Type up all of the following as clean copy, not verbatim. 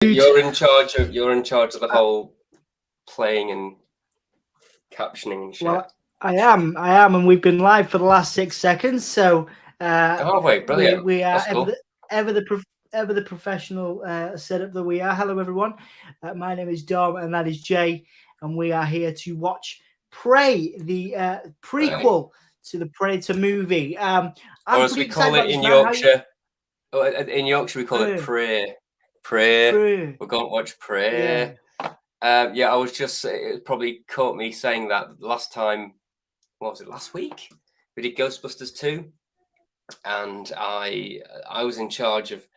You're in charge of the whole playing and captioning and shit. Well, I am, and we've been live for the last 6 seconds. So, oh wait, brilliant! We are cool. ever the professional setup that we are. Hello, everyone. My name is Dom, and that is Jay, and we are here to watch Prey, the prequel to the Predator movie. I'm or as we call it in Yorkshire. In Yorkshire, we call it Prey. We're going to watch Prey. Yeah, I was just, it probably caught me saying that last time, what was it, last week? We did Ghostbusters 2, and I was in charge of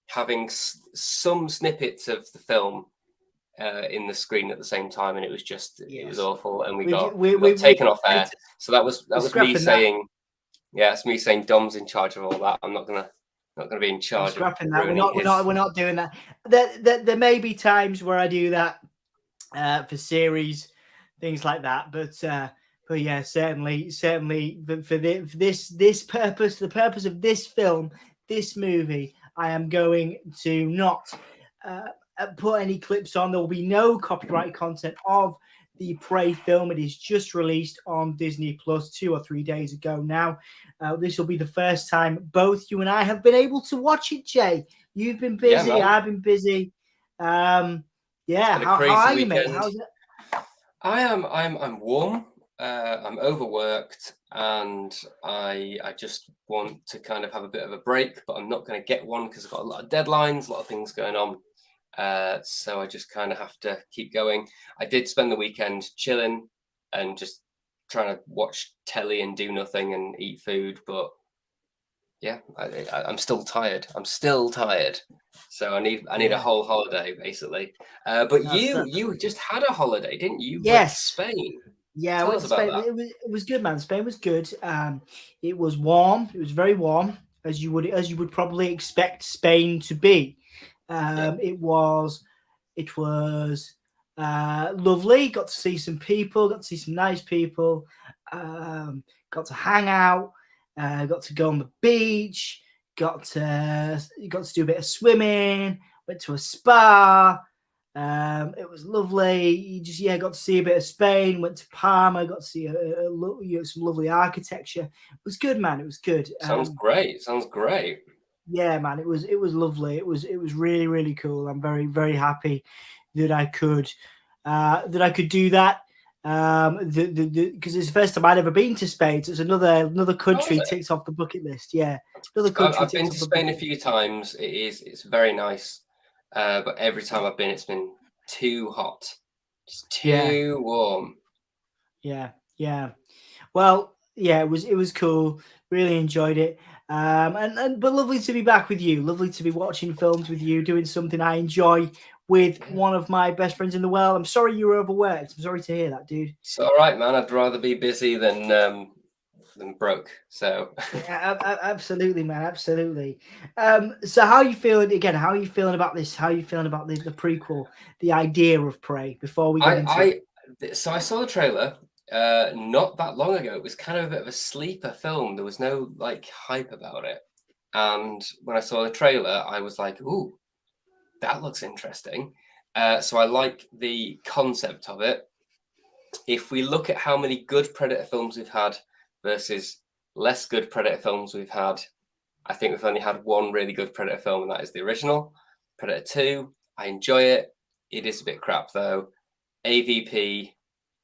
having some snippets of the film in the screen at the same time, and it was just, it was awful, and we got taken off air. So that was me saying, it's me saying Dom's in charge of all that. I'm not gonna be in charge of that. We're not doing that. There may be times where I do that for series, things like that, but yeah, certainly for this purpose, the purpose of this film, this movie, I am going to not put any clips on. There will be no copyright content of the Prey film. It is just released on Disney Plus 2 or 3 days ago now. This will be the first time both you and I have been able to watch it, Jay. You've been busy, I've been busy. How are you, mate? How's it? I'm warm. I'm overworked, and I just want to kind of have a bit of a break, but I'm not going to get one because I've got a lot of deadlines, a lot of things going on. So I just kind of have to keep going. I did spend the weekend chilling and just trying to watch telly and do nothing and eat food, but yeah, I'm still tired. So I need a whole holiday, basically. But you just had a holiday, didn't you? Yes, Spain. Yeah, tell us about that. It was good, man. Spain was good. It was warm. It was very warm, as you would probably expect Spain to be. It was lovely. Got to see some people. Got to see some nice people. Got to hang out. Got to go on the beach. Got to do a bit of swimming. Went to a spa. It was lovely. You just got to see a bit of Spain. Went to Palma. Got to see some lovely architecture. It was good, man. It was good. Sounds great. Yeah, man. It was lovely. It was really, really cool. I'm very, very happy that I could do that. Because it's the first time I'd ever been to Spain. So it's another country ticked off the bucket list. Yeah, another country. I've been to Spain a few times. It's very nice. But every time I've been, it's been too hot. It's too warm. Yeah. Well, yeah, it was cool. Really enjoyed it. But lovely to be back with you. Lovely to be watching films with you, doing something I enjoy with one of my best friends in the world. I'm sorry you were overworked. I'm sorry to hear that, dude. It's all right, man. I'd rather be busy than broke. So absolutely, man, absolutely. So how are you feeling again? How are you feeling about this? How are you feeling about the prequel, the idea of Prey? Before we get into it, so I saw the trailer not that long ago. It was kind of a bit of a sleeper film. There was no hype about it, and when I saw the trailer, I was like, "Ooh, that looks interesting." So I like the concept of it. If we look at how many good Predator films we've had versus less good Predator films we've had, I think we've only had one really good Predator film, and that is the original, Predator 2. I enjoy it. It is a bit crap, though. AVP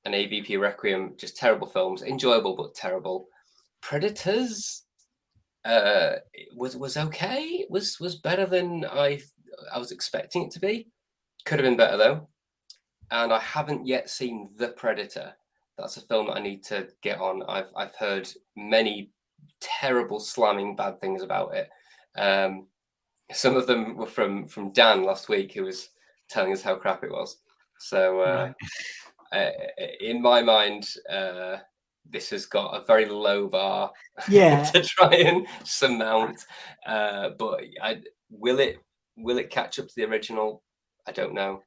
and AVP Requiem, just terrible films. Enjoyable, but terrible. Predators was okay. Was better than I was expecting it to be. Could have been better, though. And I haven't yet seen The Predator. That's a film that I need to get on. I've heard many terrible, slamming bad things about it. Some of them were from Dan last week, who was telling us how crap it was. So in my mind, this has got a very low bar to try and surmount. But will it catch up to the original? I don't know.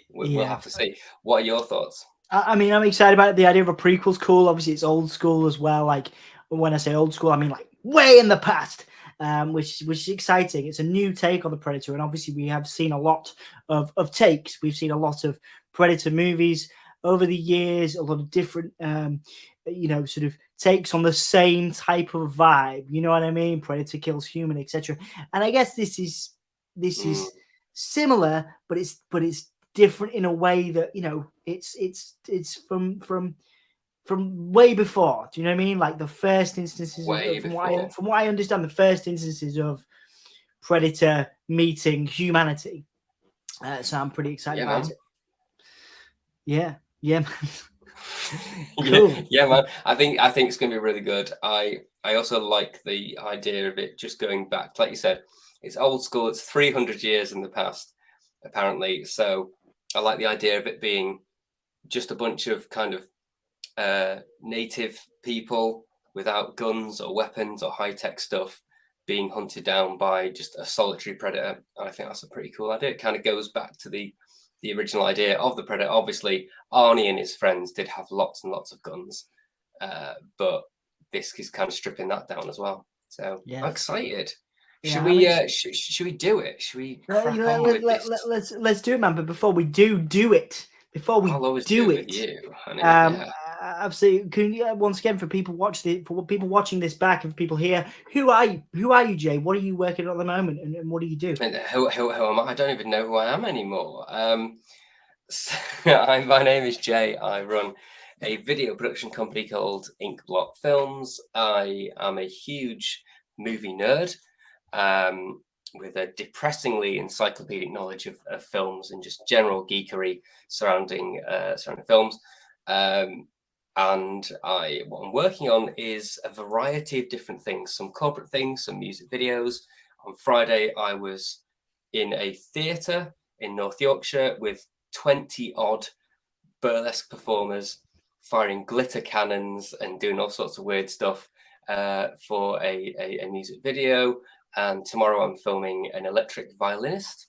We'll have to see. What are your thoughts? I mean, I'm excited about it. The idea of a prequel's cool. Obviously, it's old school as well. Like, when I say old school, I mean way in the past. which is exciting. It's a new take on the Predator, and obviously we have seen a lot of takes. We've seen a lot of Predator movies over the years, a lot of different, sort of takes on the same type of vibe. You know what I mean? Predator kills human, etc. And I guess this is similar, but it's different in a way that it's from way before. Do you know what I mean? Like the first instances from what I understand, the first instances of Predator meeting humanity. So I'm pretty excited about it. Yeah, man. Cool. Yeah, man. I think it's going to be really good. I also like the idea of it just going back, like you said, it's old school. It's 300 years in the past, apparently. So I like the idea of it being just a bunch of kind of native people without guns or weapons or high-tech stuff being hunted down by just a solitary predator. I think that's a pretty cool idea. It kind of goes back to the original idea of the Predator. Obviously, Arnie and his friends did have lots and lots of guns, but this is kind of stripping that down as well. So I'm excited. Should we do it? Should we crack on with this? Let's do it, man. But before we do it, I'll always do it with you, honey. Absolutely. Can you, once again, for people watching this back, and for people here, who are you, Jay? What are you working on at the moment, and what do you do? And who am I? I don't even know who I am anymore. My name is Jay. I run a video production company called Ink Block Films. I am a huge movie nerd with a depressingly encyclopedic knowledge of films and just general geekery surrounding films. And what I'm working on is a variety of different things, some corporate things, some music videos. On Friday, I was in a theatre in North Yorkshire with 20 odd burlesque performers firing glitter cannons and doing all sorts of weird stuff for a music video. And tomorrow I'm filming an electric violinist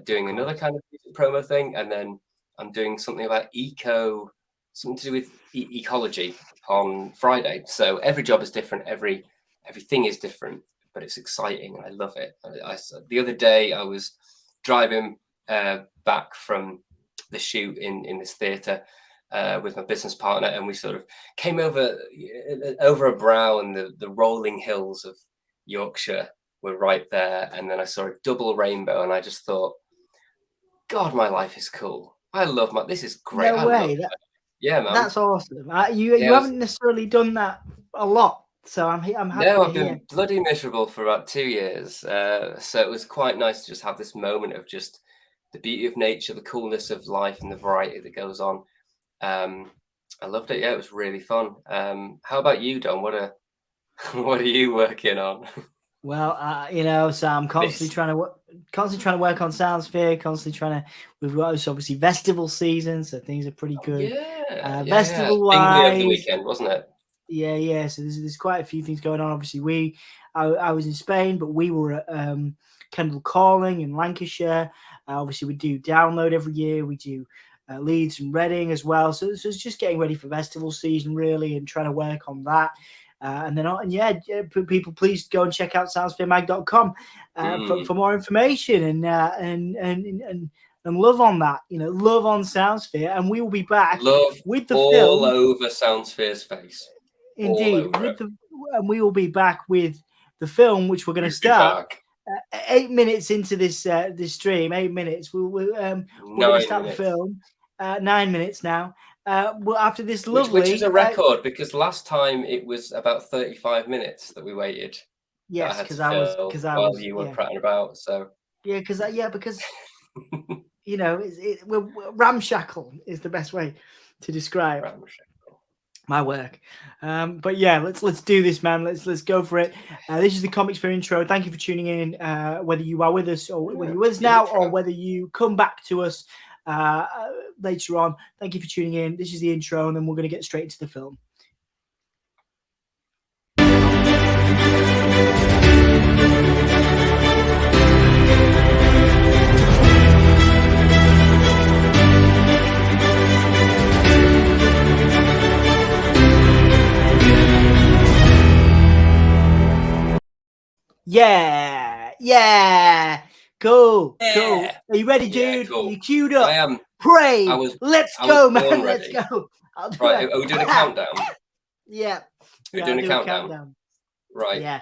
doing another kind of music promo thing. And then I'm doing something about something to do with ecology on Friday. So every job is different. Everything is different, but it's exciting and I love it. The other day I was driving back from the shoot in this theatre with my business partner, and we sort of came over a brow, and the rolling hills of Yorkshire were right there. And then I saw a double rainbow, and I just thought, God, my life is cool. This is great. No way. Yeah, man. That's awesome. You haven't necessarily done that a lot, so I'm happy. No, I've been bloody miserable for about 2 years. So it was quite nice to just have this moment of just the beauty of nature, the coolness of life, and the variety that goes on. I loved it. Yeah, it was really fun. How about you, Don? What are you working on? Well, so I'm constantly trying to work on Soundsphere. We've got obviously festival season, so things are pretty good. Festival-wise, over the weekend, wasn't it? Yeah. So there's quite a few things going on. Obviously, I was in Spain, but we were at Kendal Calling in Lancashire. Obviously, we do Download every year. We do Leeds and Reading as well. So it's just getting ready for festival season, really, and trying to work on that. People, please go and check out soundspheremag.com for more information and love on that. Love on Soundsphere, and we will be back with the all film over Soundsphere's face. Indeed, and we will be back with the film, which we're going to start 8 minutes into this stream. 8 minutes. We're going to start the film. 9 minutes now. Well, after this lovely, which is a record because last time it was about 35 minutes that we waited. Yes, because you were prattling about. So because we're ramshackle is the best way to describe my work. But yeah, let's do this, man. Let's go for it. This is the Comics for intro. Thank you for tuning in. Whether you are with us or whether you're with us now or whether you come back to us later on, thank you for tuning in. This is the intro, and then we're going to get straight into the film. Yeah. Cool. Yeah. Are you ready, Yeah, dude? cool. Are you queued up? I am. Pray. Let's I was go, born man. Let's ready. go. I'll do Right, it. are we doing a countdown? Yeah. We're I'll doing a do countdown. Right. Yeah.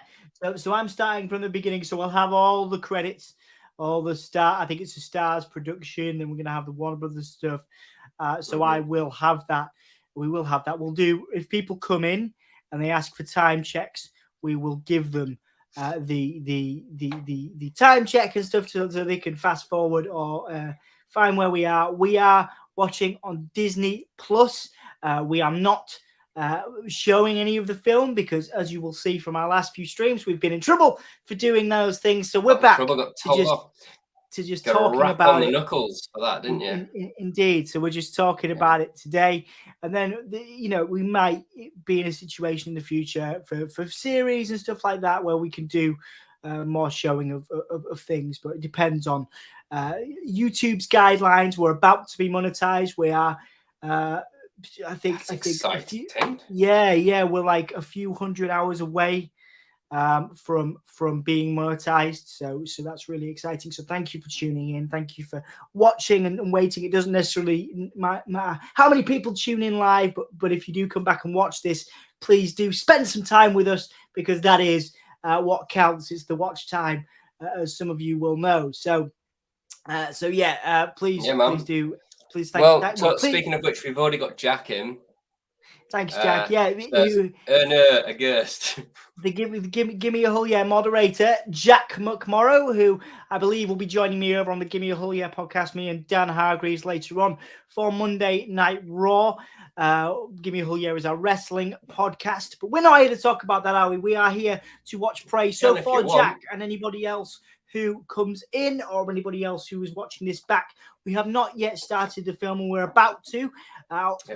So I'm starting from the beginning. So we'll have all the credits, all the star. I think it's a Stars production. Then we're gonna have the Warner Brothers stuff. So I will have that. We will have that. We'll do if people come in and they ask for time checks, we will give them the time check and stuff so they can fast forward or find where we are. We are watching on Disney Plus. We are not showing any of the film because, as you will see from our last few streams, we've been in trouble for doing those things. So we're back Got told off. to just Got talking rap about on the it. knuckles for that, didn't you? Indeed. So we're just talking about it today, and then we might be in a situation in the future for series and stuff like that where we can do more showing of things, but it depends on YouTube's guidelines. We're about to be monetized. We are. I think exciting. We're like a few hundred hours away from being monetized. So that's really exciting. So thank you for tuning in. Thank you for watching and waiting. It doesn't necessarily matter how many people tune in live, but if you do come back and watch this, please do spend some time with us because that is what counts. It's the watch time, as some of you will know. So please do. Please thank. Speaking of which, we've already got Jack in. Thanks, Jack. A ghost. Give me a Hull moderator, Jack McMorrow, who I believe will be joining me over on the Give Me a Hull podcast, me and Dan Hargreaves later on for Monday Night Raw. Give Me a Hull is our wrestling podcast, but we're not here to talk about that, are we? We are here to watch Prey. So for Jack and anybody else who comes in or anybody else who is watching this back, we have not yet started the film and we're about to.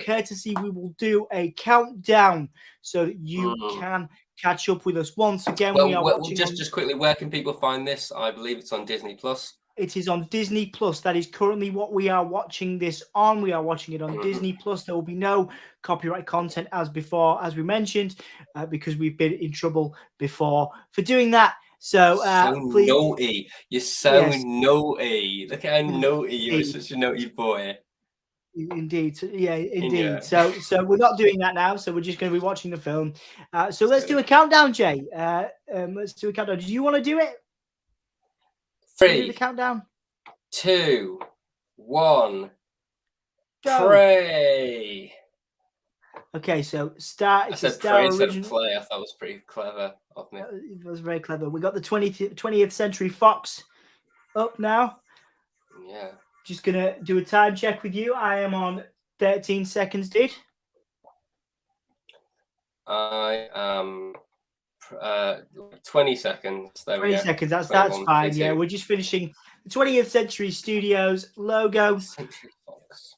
Courtesy, we will do a countdown so that you can catch up with us. Once again, we are watching. Just quickly, where can people find this? I believe it's on Disney Plus. It is on Disney Plus. That is currently what we are watching this on. We are watching it on Disney Plus. There will be no copyright content as before, as we mentioned, because we've been in trouble before for doing that. So please, naughty. You're so naughty. Look at how naughty you're. Such a naughty boy. Indeed. Indeed. So we're not doing that now. So we're just going to be watching the film. So let's do a countdown, Jay. Let's do a countdown. Do you want to do it? 3, do the countdown. 2, 1. Go. Pray. Okay, so start. I said pray instead of play. I thought it was pretty clever of me. It was very clever. We got the 20th Century Fox up now. Yeah. Just gonna do a time check with you. I am on 13 seconds, dude. I am 20 seconds. There 20 we go. seconds. That's fine. 22. Yeah, we're just finishing the 20th Century Studios logo. Century Fox.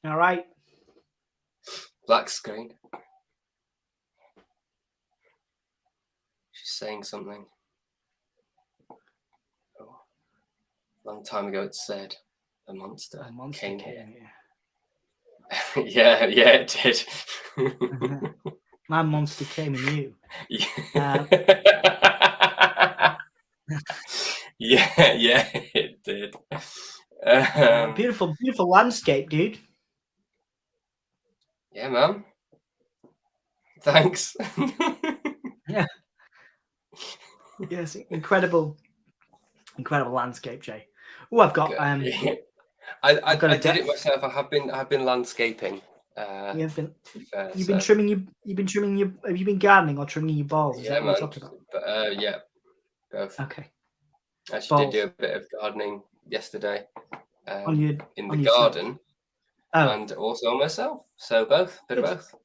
All right. Black screen. She's saying something. Oh. Long time ago it said a monster came here. Yeah, it did. My monster came in you. Yeah, it did. Beautiful landscape, dude. Yeah, man. Thanks. Yeah. Yes, incredible landscape, Jay. Oh, I've got. I did it myself. I have been landscaping. You've been trimming your. Have you been gardening or trimming your balls? Is that what we're talking about? But, yeah, both. Okay. I actually did do a bit of gardening yesterday. In the garden, and also on myself. So both, bit of both.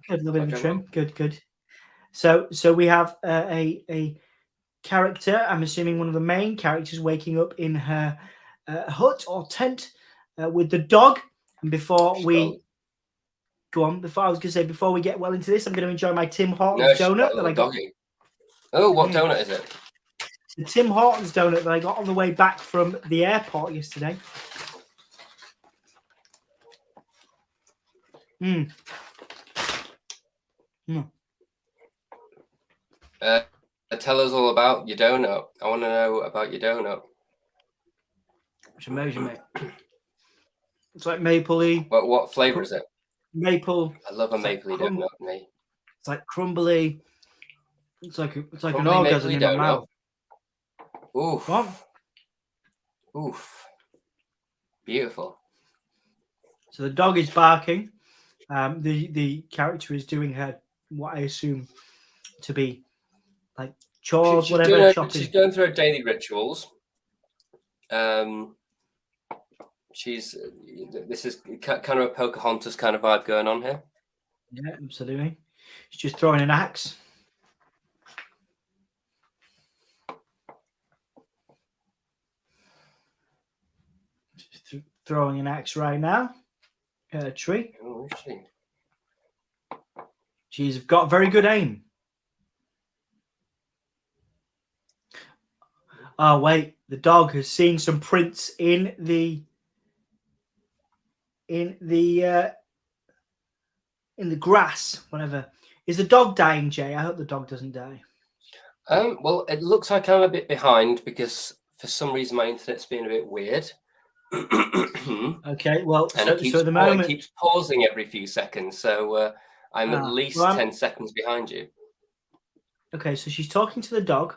Good, a little bit of a trim. Good. So we have a character. I'm assuming one of the main characters waking up in her hut or tent with the dog. And before we go on, before we get well into this, I'm going to enjoy my Tim Hortons donut that I got. Doggy. Oh, what donut is it? The Tim Hortons donut that I got on the way back from the airport yesterday. tell us all about your donut. I want to know about your donut. It's amazing, mate. It's like mapley. What flavour is it? Maple. I love a It's like mapley donut, me. It's like crumbly. It's like an Crumbly orgasm mapley in my donut. mouth. Oof. What? Oof. Beautiful. So the dog is barking. The character is doing her what I assume to be like chores, whatever, chopping. She's going through her daily rituals. This is kind of a Pocahontas kind of vibe going on here. Yeah, absolutely. She's just throwing an axe. Just throwing an axe right now at a tree. Oh, is she? She's got very good aim. Oh wait, the dog has seen some prints in the grass. Whatever. Is the dog dying, Jay? I hope the dog doesn't die. Well, it looks like I'm a bit behind because for some reason my internet's been a bit weird. Okay, well, and so at the moment it keeps pausing every few seconds, so I'm at least 10 seconds behind you. Okay, so she's talking to the dog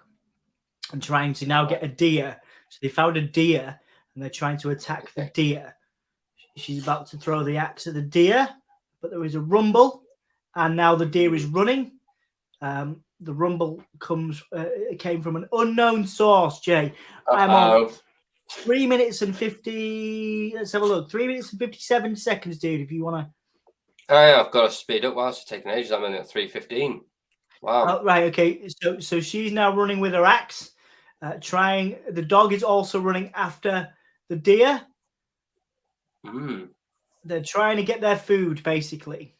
and trying to now get a deer. So they found a deer and they're trying to attack the deer. She's about to throw the axe at the deer, but there is a rumble, and now the deer is running. The rumble came from an unknown source, Jay. I'm on 3 minutes and 50. Let's have a look. 3 minutes and 57 seconds, dude. If you want to. I've got to speed up whilst you're taking ages. I'm only at 3:15. Wow. Oh, right. Okay. So she's now running with her axe, trying. The dog is also running after the deer. They're trying to get their food, basically.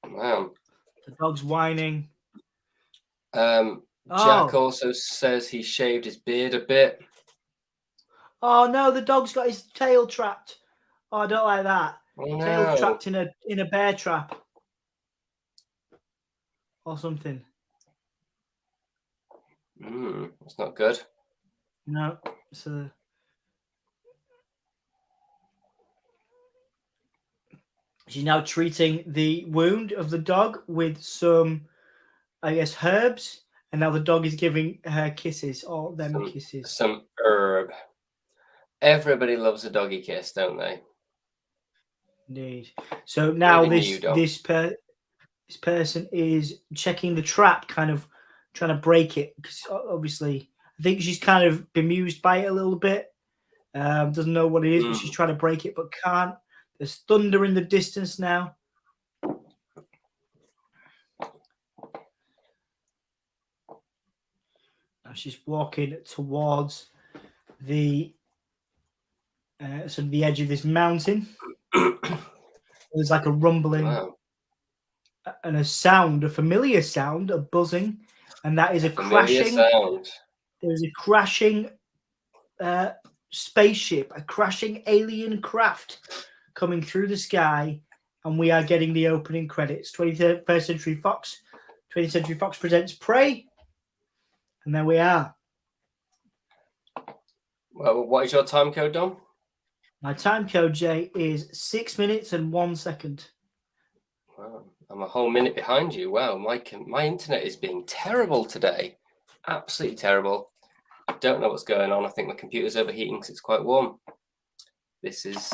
Wow. The dog's whining. Jack also says he shaved his beard a bit. Oh no, the dog's got his tail trapped. Oh, I don't like that. Oh, no. Tail's trapped in a bear trap or something. That's not good. No, so she's now treating the wound of the dog with some, I guess, herbs, and now the dog is giving her kisses, or them kisses. Some herb. Everybody loves a doggy kiss, don't they? Indeed. So now this person is checking the trap, kind of trying to break it, because obviously I think she's kind of bemused by it a little bit. Doesn't know what it is, but she's trying to break it, but can't. There's thunder in the distance now. Now she's walking towards the sort of the edge of this mountain. There's like a rumbling and a sound, a familiar sound, a buzzing, and that is a crashing sound. There's a crashing spaceship, a crashing alien craft coming through the sky, and we are getting the opening credits. 21st Century Fox. 20th Century Fox presents Prey, and there we are. Well, what is your time code, Dom? My time code, Jay, is 6 minutes and 1 second. Wow, I'm a whole minute behind you. Wow, my internet is being terrible today. Absolutely terrible. I don't know what's going on. I think my computer's overheating because it's quite warm. This is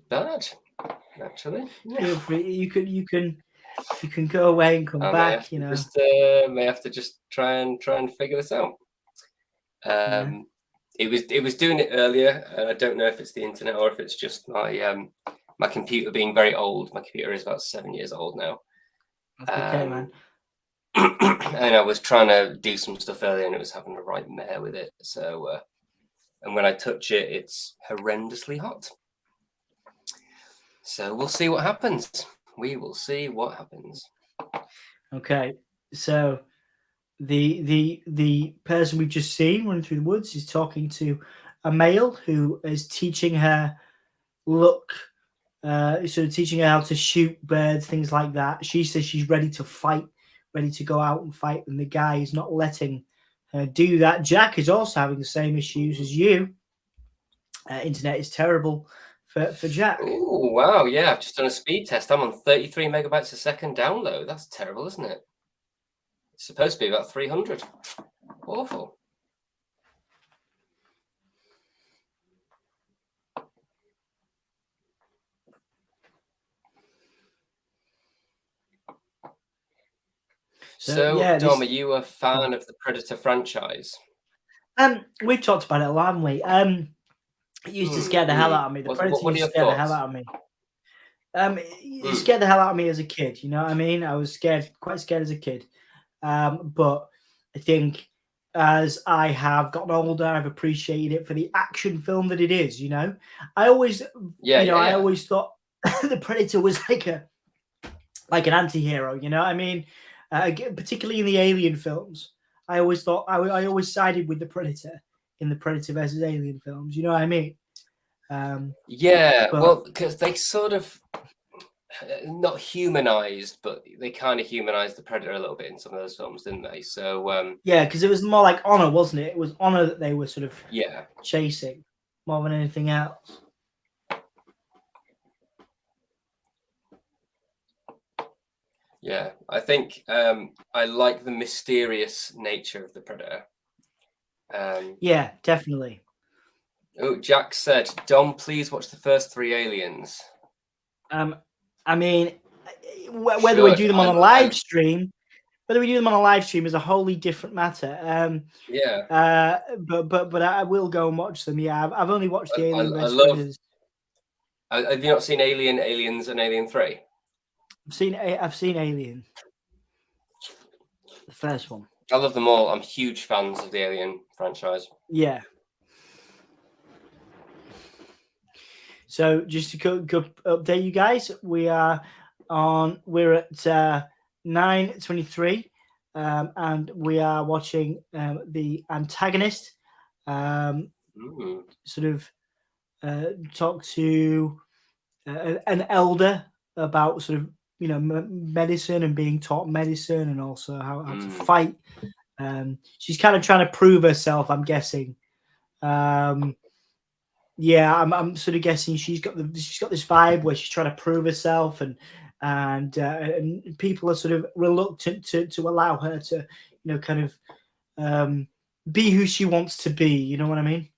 bad, actually. Feel free. You can go away and come back. You know, may have to just try and figure this out. It was doing it earlier, and I don't know if it's the internet or if it's just my computer being very old. My computer is about 7 years old now. That's okay, man. And I was trying to do some stuff earlier, and it was having a right mare with it. So, and when I touch it, it's horrendously hot. So we'll see what happens. We will see what happens. Okay. So the person we've just seen running through the woods is talking to a male who is teaching her, look, sort of teaching her how to shoot birds, things like that. She says she's ready to fight, ready to go out and fight, and the guy is not letting her do that. Jack is also having the same issues as you. Internet is terrible for Jack. Oh, wow. Yeah, I've just done a speed test. I'm on 33 megabytes a second download. That's terrible, isn't it? It's supposed to be about 300. Awful. So yeah, Dom, are you a fan of the Predator franchise? We've talked about it a lot, haven't we? It used to scare the hell out of me. The Predator What are used to your scare the hell thoughts? out of me. It scared the hell out of me as a kid. You know what I mean? I was scared, quite scared as a kid. But I think as I have gotten older, I've appreciated it for the action film that it is. You know, I always, Yeah, I yeah. always thought the Predator was like an anti-hero. You know what I mean? Particularly in the Alien films, I always thought I always sided with the Predator in the Predator versus Alien films. You know what I mean? Yeah, But well, because they sort of not humanized, but they kind of humanized the Predator a little bit in some of those films, didn't they? So yeah, because it was more like honor, wasn't it? It was honor that they were sort of yeah, chasing more than anything else. yeah. I think I like the mysterious nature of the Predator. Yeah, definitely. Oh, Jack said, Dom, please watch the first 3 Aliens. I mean, whether we Should. do them on a live stream, is a wholly different matter. Yeah, But I will go and watch them. Yeah, I've only watched the Alien I vs love. Predators. Have you not seen Alien, Aliens, and Alien 3? I've seen Alien, the first one. I love them all. I'm huge fans of the Alien franchise. Yeah. So just to update you guys, we're at 9:23, and we are watching the antagonist sort of talk to an elder about sort of medicine and being taught medicine, and also how to fight. She's kind of trying to prove herself, I'm guessing. Yeah, I'm sort of guessing she's got this vibe where she's trying to prove herself, and people are sort of reluctant to allow her to kind of be who she wants to be. You know what I mean?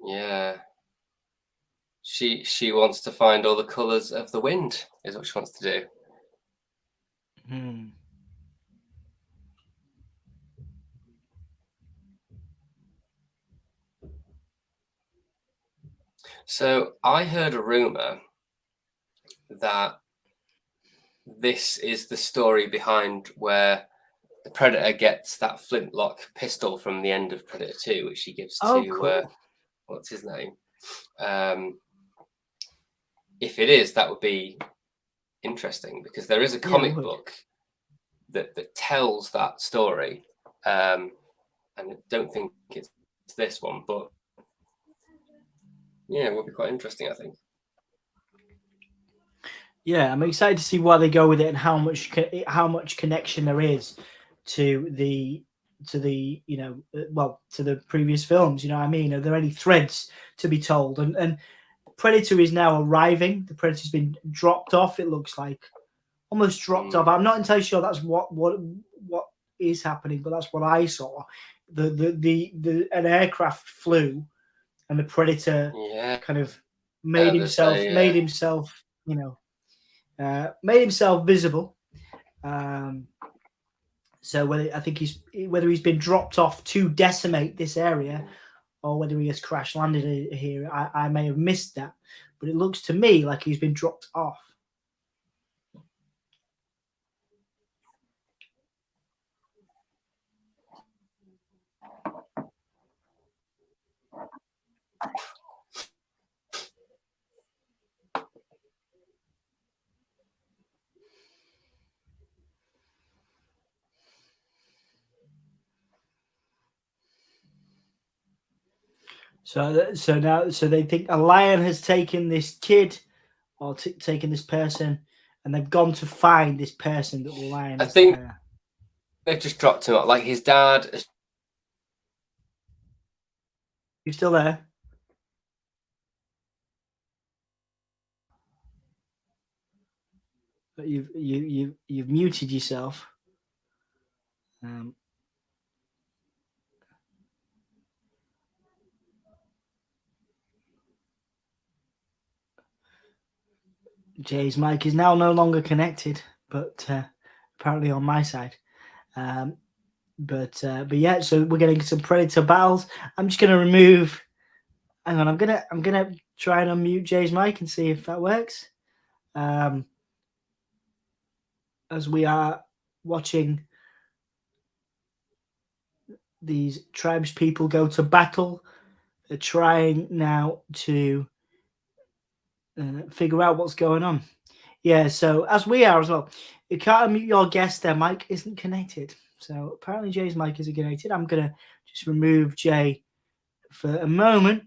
Yeah. She wants to find all the colors of the wind, is what she wants to do. So I heard a rumor that this is the story behind where the Predator gets that flintlock pistol from the end of Predator 2, which he gives to cool. what's his name? If it is, that would be interesting, because there is a comic book that tells that story, and I don't think it's this one, but yeah, it would be quite interesting, I think. Yeah, I'm excited to see where they go with it and how much connection there is to the to the previous films. You know what I mean? Are there any threads to be told? And Predator is now arriving. The Predator's been dropped off. It looks like almost dropped off. I'm not entirely sure that's what is happening, but that's what I saw. An aircraft flew, and the Predator kind of made himself made himself visible. So whether he's been dropped off to decimate this area, or whether he has crash landed here, I may have missed that. But it looks to me like he's been dropped off. So they think a lion has taken this kid or taken this person, and they've gone to find this person that the lion I has. think they've just dropped him. Like his dad. You still there? But you've muted yourself. Jay's mic is now no longer connected, but apparently on my side. But yeah, so we're getting some predator battles. I'm just gonna remove. Hang on, I'm gonna try and unmute Jay's mic and see if that works. As we are watching these tribes people go to battle, they're trying now to figure out what's going on. Yeah, so as we are as well, you can't unmute your guest. Their mic isn't connected. So apparently Jay's mic isn't connected. I'm gonna just remove Jay for a moment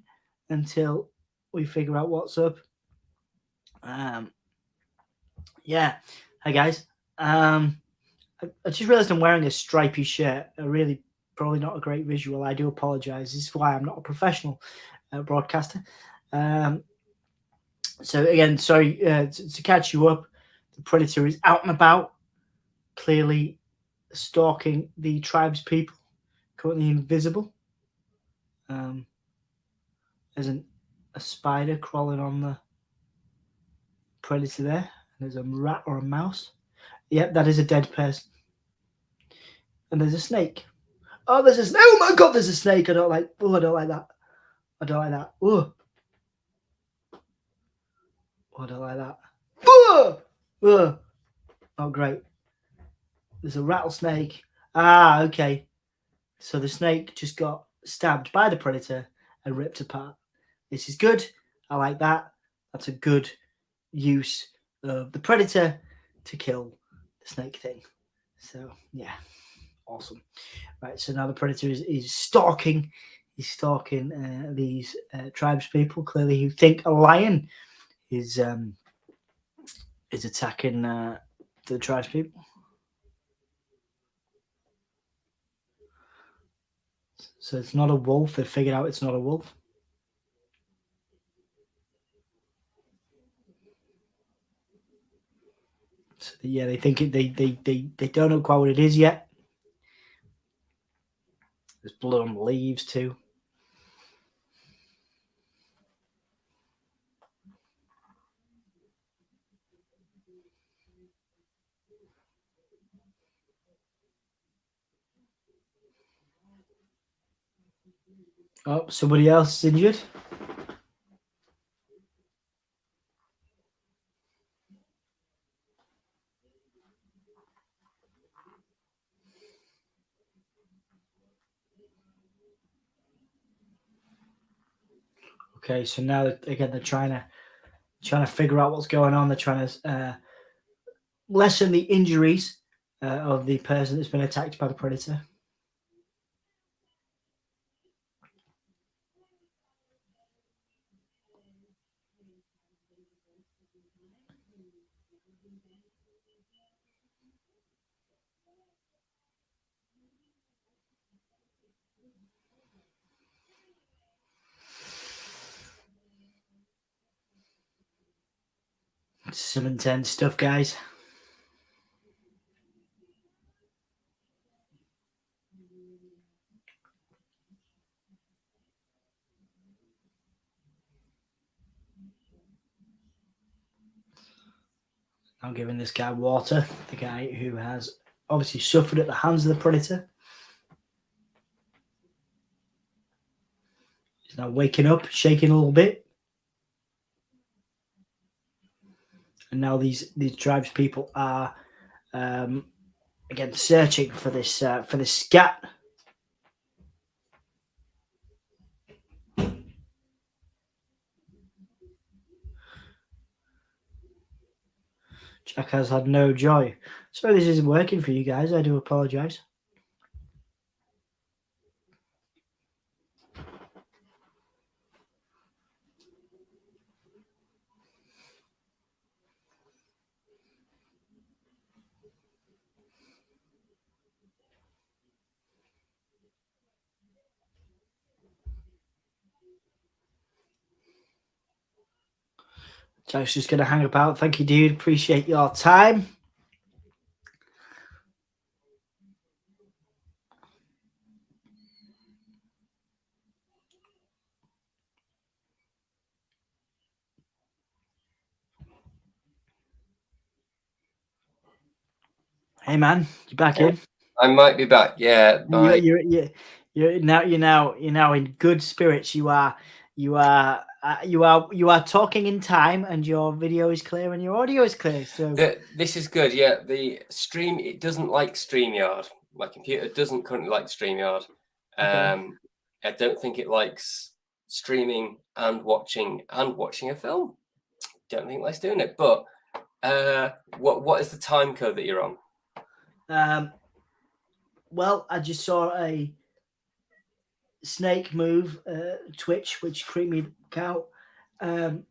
until we figure out what's up. Yeah, hi guys. I just realized I'm wearing a stripy shirt. Really, probably not a great visual. I do apologize. This is why I'm not a professional broadcaster. So again, sorry to catch you up. The predator is out and about, clearly stalking the tribes people, currently invisible. There's a spider crawling on the predator there. There's a rat or a mouse. Yep, that is a dead person. And there's a snake. Oh, there's a snake. Oh my god, there's a snake. I don't like. Oh, I don't like that. I don't like that. Oh, I don't like that. Oh, oh. Oh, great. There's a rattlesnake. Ah, okay. So the snake just got stabbed by the predator and ripped apart. This is good. I like that. That's a good use of the predator to kill the snake thing. So yeah, awesome. Right, so now the predator is stalking. He's stalking these tribes people, clearly who think a lion is attacking the tribes people. So it's not a wolf. They figured out it's not a wolf. So yeah, they think they don't know quite what it is yet. There's blood on the leaves too. Oh, somebody else is injured. Okay, so now again they're trying to figure out what's going on. They're trying to lessen the injuries of the person that's been attacked by the predator. Some intense stuff, guys. I'm giving this guy water, the guy who has obviously suffered at the hands of the predator. He's now waking up, shaking a little bit. And now these tribes people are again searching for this scat. Jack has had no joy. Sorry this isn't working for you guys. I do apologize. So I was just going to hang about. Thank you, dude. Appreciate your time. Hey, man, you back in? I might be back. Yeah, You're now in good spirits. You are talking in time, and your video is clear and your audio is clear. So this is good. Yeah, the stream, it doesn't like StreamYard. My computer doesn't currently like StreamYard. okay. I don't think it likes streaming and watching a film. Don't think it likes doing it. But what is the time code that you're on? Well, I just saw a snake move, twitch, which creeped me out.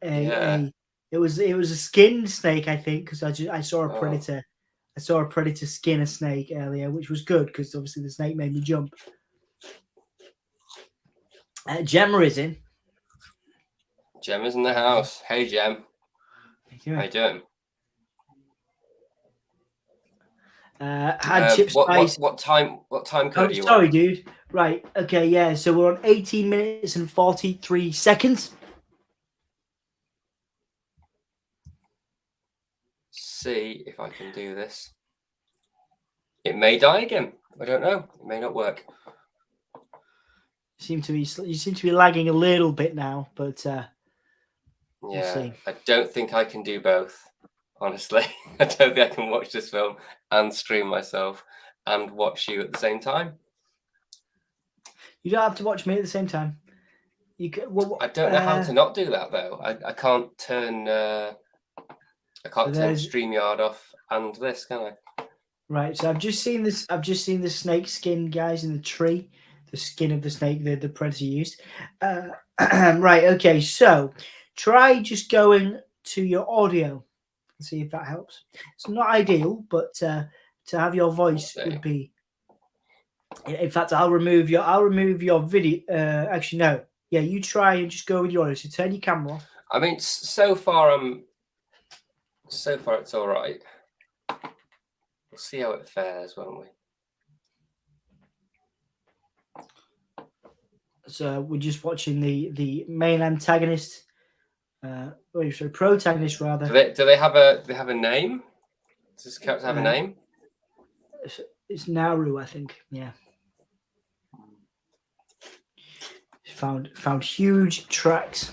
It was a skinned snake, I think, because I saw a predator. I saw a predator skin a snake earlier, which was good because obviously the snake made me jump. Gemma is in. Gemma's in the house. Hey, Gem. How you doing? Had Chip Spice. What time code are you sorry, on? dude. Right. Okay. Yeah. So we're on 18 minutes and 43 seconds. See if I can do this. It may die again. I don't know. It may not work. You seem to be lagging a little bit now, but yeah, we'll see. I don't think I can do both. Honestly, I don't think I can watch this film and stream myself and watch you at the same time. You don't have to watch me at the same time. You can, well, I don't know how to not do that though. I can't turn turn StreamYard off and this, can I? Right. So I've just seen this. I've just seen the snake skin guys in the tree. The skin of the snake the predator used. Right. Okay. So try just going to your audio and see if that helps. It's not ideal, but to have your voice would be. In fact, I'll remove your video. Actually, no. Yeah, you try and just go with your audio. So turn your camera off. I mean, so far it's all right. We'll see how it fares, won't we? So we're just watching the main antagonist. Protagonist rather. Do they have a name? Does this character have a name? It's Nauru, I think. Yeah. Found huge tracks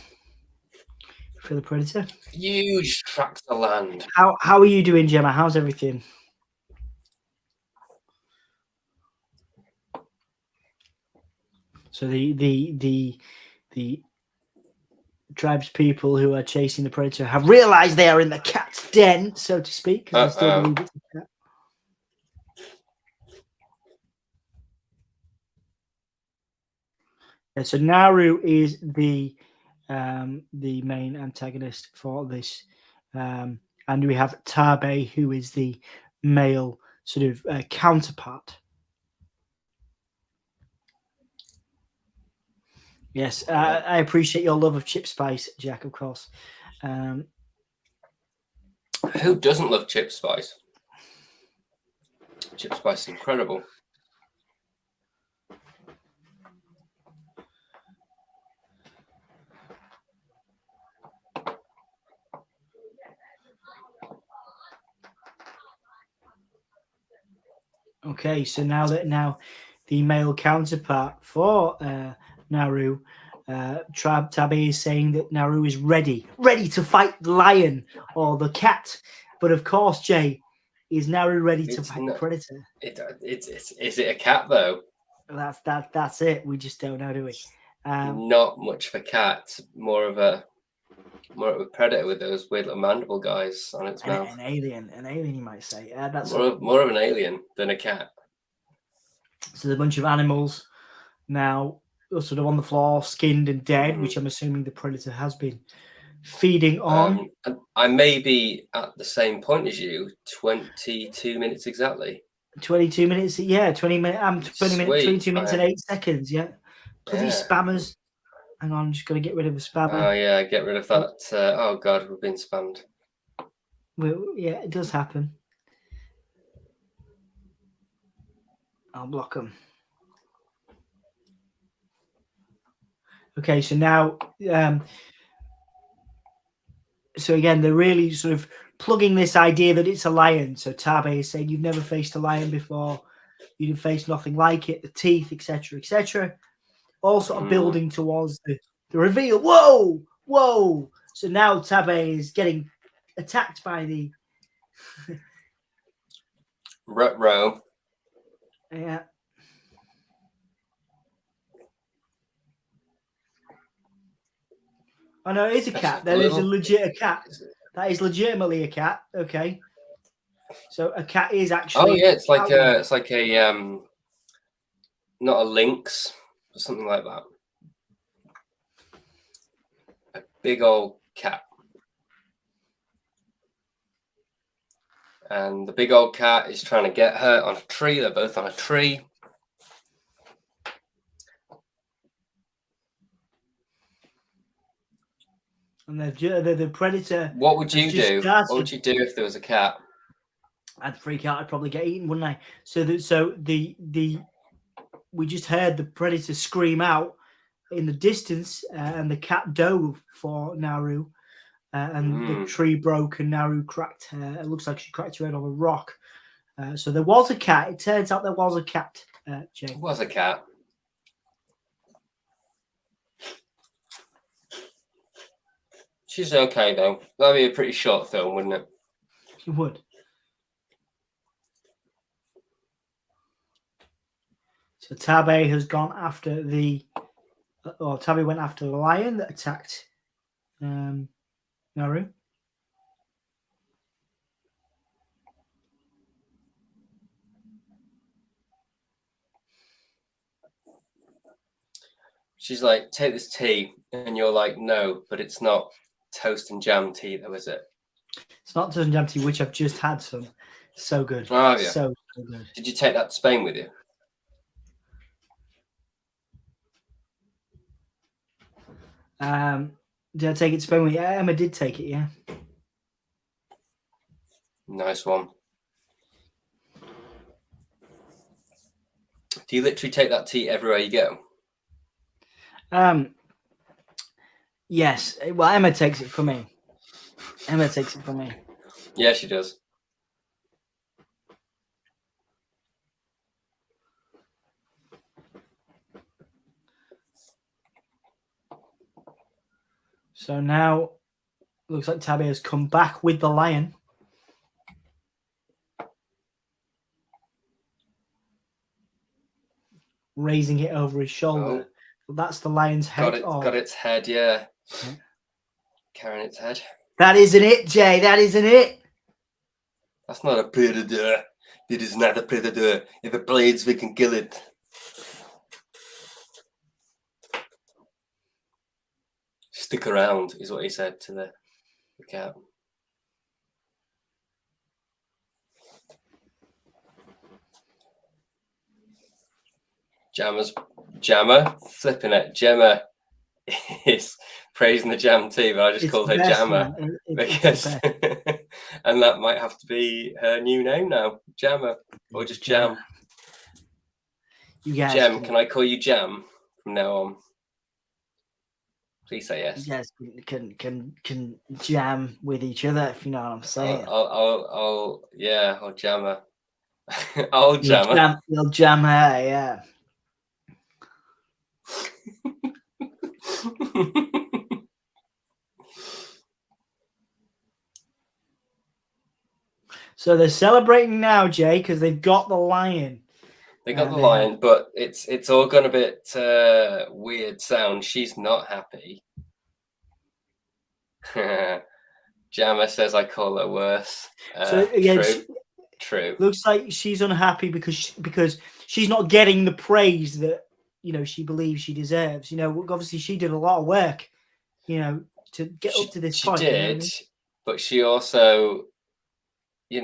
for the predator. Huge tracts of land. How are you doing, Gemma? How's everything? So the tribes people who are chasing the predator have realized they are in the cat's den, so to speak, because they still believe it's a cat. Yeah, so Nauru is the main antagonist for this, and we have Tabe, who is the male sort of counterpart. Yes, I appreciate your love of Chip Spice, Jack, of course. Who doesn't love Chip Spice? Chip Spice is incredible. Okay, so now the male counterpart for Nauru, Tabe is saying that Nauru is ready to fight the lion or the cat. But of course, Jay, is Nauru ready to fight the predator? Is it a cat though? That's it. We just don't know, do we? Not much of a cat, more of a predator with those weird little mandible guys on its mouth. An alien, you might say. That's more of an alien than a cat. So there's a bunch of animals now sort of on the floor, skinned and dead, which I'm assuming the predator has been feeding on. I may be at the same point as you, 22 minutes exactly. 22 minutes, yeah, 20 minutes. I'm 22 minutes and 8 seconds, yeah. Bloody spammers. Hang on, I'm just going to get rid of the spammer. Oh yeah, get rid of that. Oh god, we've been spammed. Yeah, it does happen. I'll block them. Okay, so now, so again, they're really sort of plugging this idea that it's a lion. So Tabe is saying, you've never faced a lion before. You've faced nothing like it, the teeth, etc., etc. All sort of building towards the reveal. Whoa, whoa. So now Tabe is getting attacked by the... Ruh-roh. Yeah. Oh no, it is a cat. There is a legit cat. That is legitimately a cat. Okay. So a cat is actually... Oh yeah, it's like a not a lynx, but something like that. A big old cat. And the big old cat is trying to get her on a tree. They're both on a tree. And the predator... What would you do? Started. What would you do if there was a cat? I'd freak out. I'd probably get eaten, wouldn't I? So we just heard the predator scream out in the distance, and the cat dove for Naru, and the tree broke, and Naru cracked her. It looks like she cracked her head on a rock. So there was a cat. It turns out there was a cat. Jay. It was a cat. She's okay though. That'd be a pretty short film, wouldn't it? It would. So Tabe has gone after Tabe went after the lion that attacked Naru. She's like, take this tea, and you're like, no, but it's not toast and jam tea, though, is it? It's not toast and jam tea, which I've just had some. So good. Oh yeah, so good. Did you take that to Spain with you? Did I take it to Spain with you? Yeah, Emma did take it, yeah. Nice one. Do you literally take that tea everywhere you go? Yes. Well, Emma takes it for me. Yeah, she does. So now looks like Tabe has come back with the lion. Raising it over his shoulder. Oh. That's the lion's head. Got its head, yeah. Carrying its head. That isn't it, Jay. That isn't it. That's not a predator. It is not a predator. If it bleeds, we can kill it. Stick around, is what he said to the cat. Jammer, flipping it. Gemma is praising the jam tea, but I just called her Jammer because, and that might have to be her new name now, Jammer, or just Jam. Jam, can I call you Jam from now on? Please say yes. Yes, can jam with each other, if you know what I'm saying. I'll Jammer. I'll Jammer. You'll jam her, yeah. So they're celebrating now, Jay, because they've got the lion. They got the lion, but it's all gone a bit weird sound. She's not happy. Jammer says I call her worse. So again, true. Looks like she's unhappy because she's not getting the praise that she believes she deserves. Obviously she did a lot of work, to get up to this point. She did, but she also, she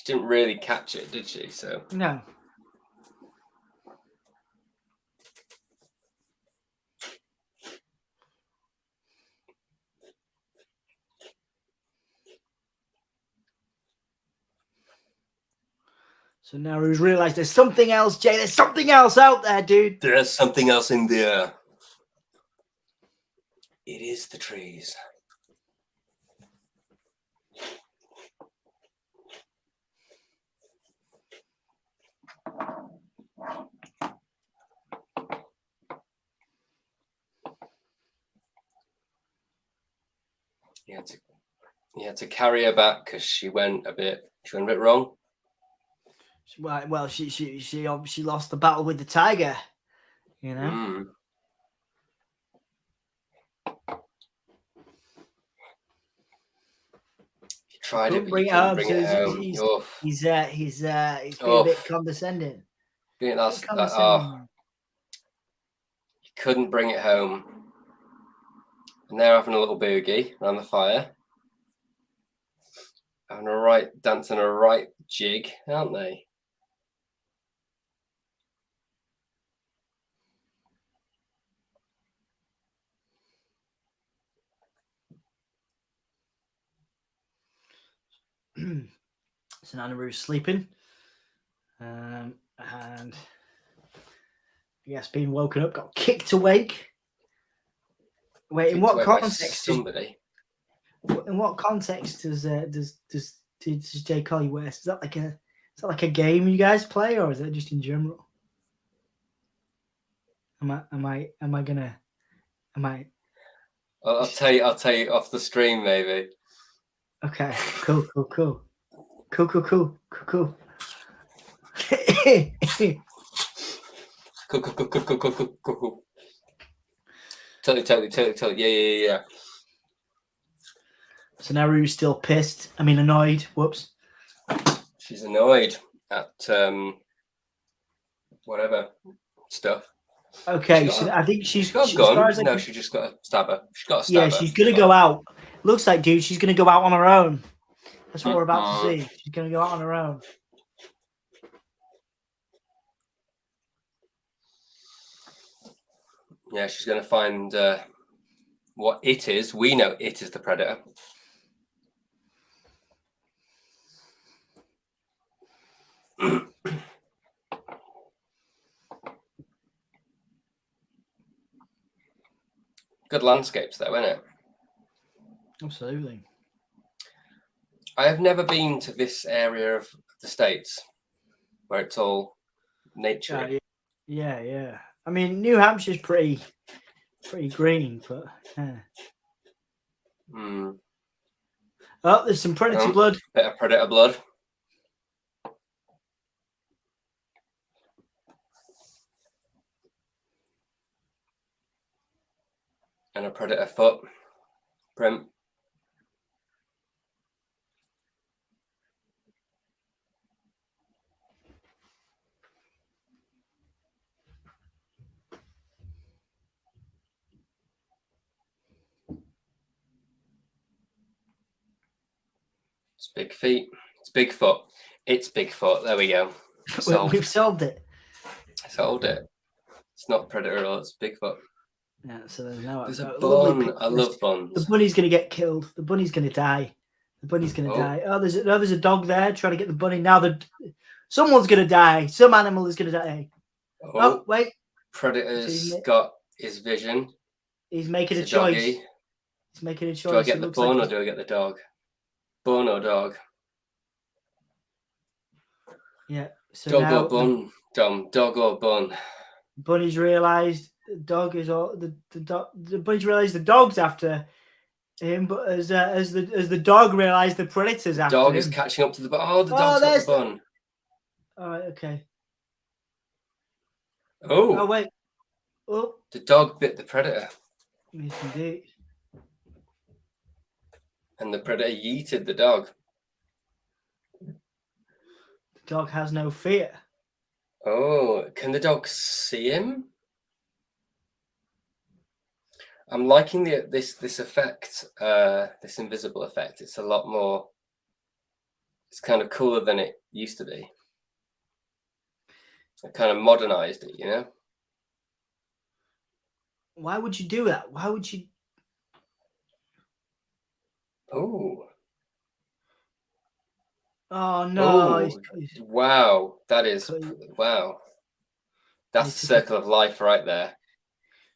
didn't really catch it, did she? So no. So now he's realized there's something else, Jay. There's something else out there, dude. There's something else in there. It is the trees. You had to carry her back because she went a bit wrong. Well, she obviously lost the battle with the tiger, you know. You tried it, but you couldn't bring it home. He's being a bit condescending. You couldn't bring it home. And they're having a little boogie around the fire. Dancing a right jig, aren't they? So Nanaru's sleeping. And yes, being woken up, got kicked awake. Wait, in what context? Somebody. In what context does Jay call you West? Is that like a game you guys play, or is it just in general? I'll tell you off the stream, maybe. Okay, cool. Cool. Totally. Yeah. So Naru's still pissed. I mean, annoyed. Whoops. She's annoyed at whatever stuff. Okay, so I think she's got a gun. No, she just got a stabber. She's got a stabber. Yeah, she's gonna go out. Looks like, dude, she's gonna go out on her own. That's what we're about to see. She's gonna go out on her own. Yeah, she's gonna find what it is. We know it is the predator. Good landscapes, though, isn't it? Absolutely. I have never been to this area of the States where it's all nature. Yeah. I mean, New Hampshire's pretty green, but yeah. Oh, there's some predator blood. Bit of predator blood. And a predator foot print. It's big feet. It's Bigfoot. It's Bigfoot. There we go. We've solved it. Solved it. It's not predator, it's Bigfoot. Yeah, so there's a bun. I love buns. The bunny's gonna get killed. The bunny's gonna die. The bunny's gonna die. Oh, there's a dog there trying to get the bunny. Now someone's gonna die. Some animal is gonna die. Oh wait. Predator's got his vision. He's making a choice. He's making a choice. Do I get the bun or do I get the dog? Bun or dog? Yeah. So dog or bun, Dom. Dog or bun. Bunny's realised the dog is all the bunny's realised the dog's after him, but as the dog realised the predator's after him. The dog is catching up to the bun. Oh, the dog's got the bun. All right, okay. Oh wait. Oh, the dog bit the predator. Yes, indeed. And the predator yeeted the dog. The dog has no fear. Oh, can the dog see him? I'm liking this effect, this invisible effect. It's a lot more. It's kind of cooler than it used to be. I kind of modernized it, you know. Why would you do that? Why would you? Oh. Oh no! Oh, wow. That is, wow. That's the circle of life right there.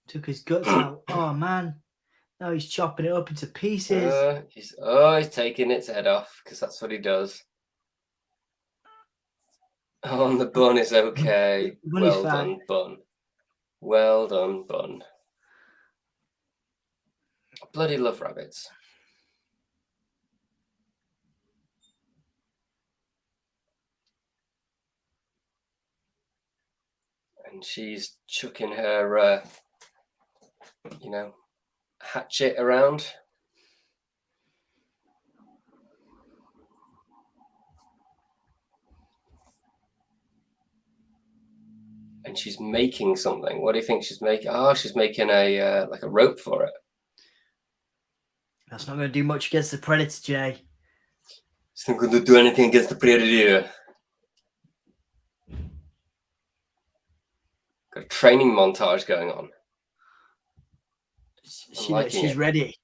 Took his guts out. Oh man! Now he's chopping it up into pieces. He's taking its head off because that's what he does. Oh, and the bun is okay. Money's Well fine. done, bun. Well done, bun. I bloody love rabbits. And she's chucking her, hatchet around. And she's making something. What do you think she's making? Oh, she's making a like a rope for it. That's not going to do much against the predator, Jay. It's not going to do anything against the predator. Got a training montage going on. She's ready.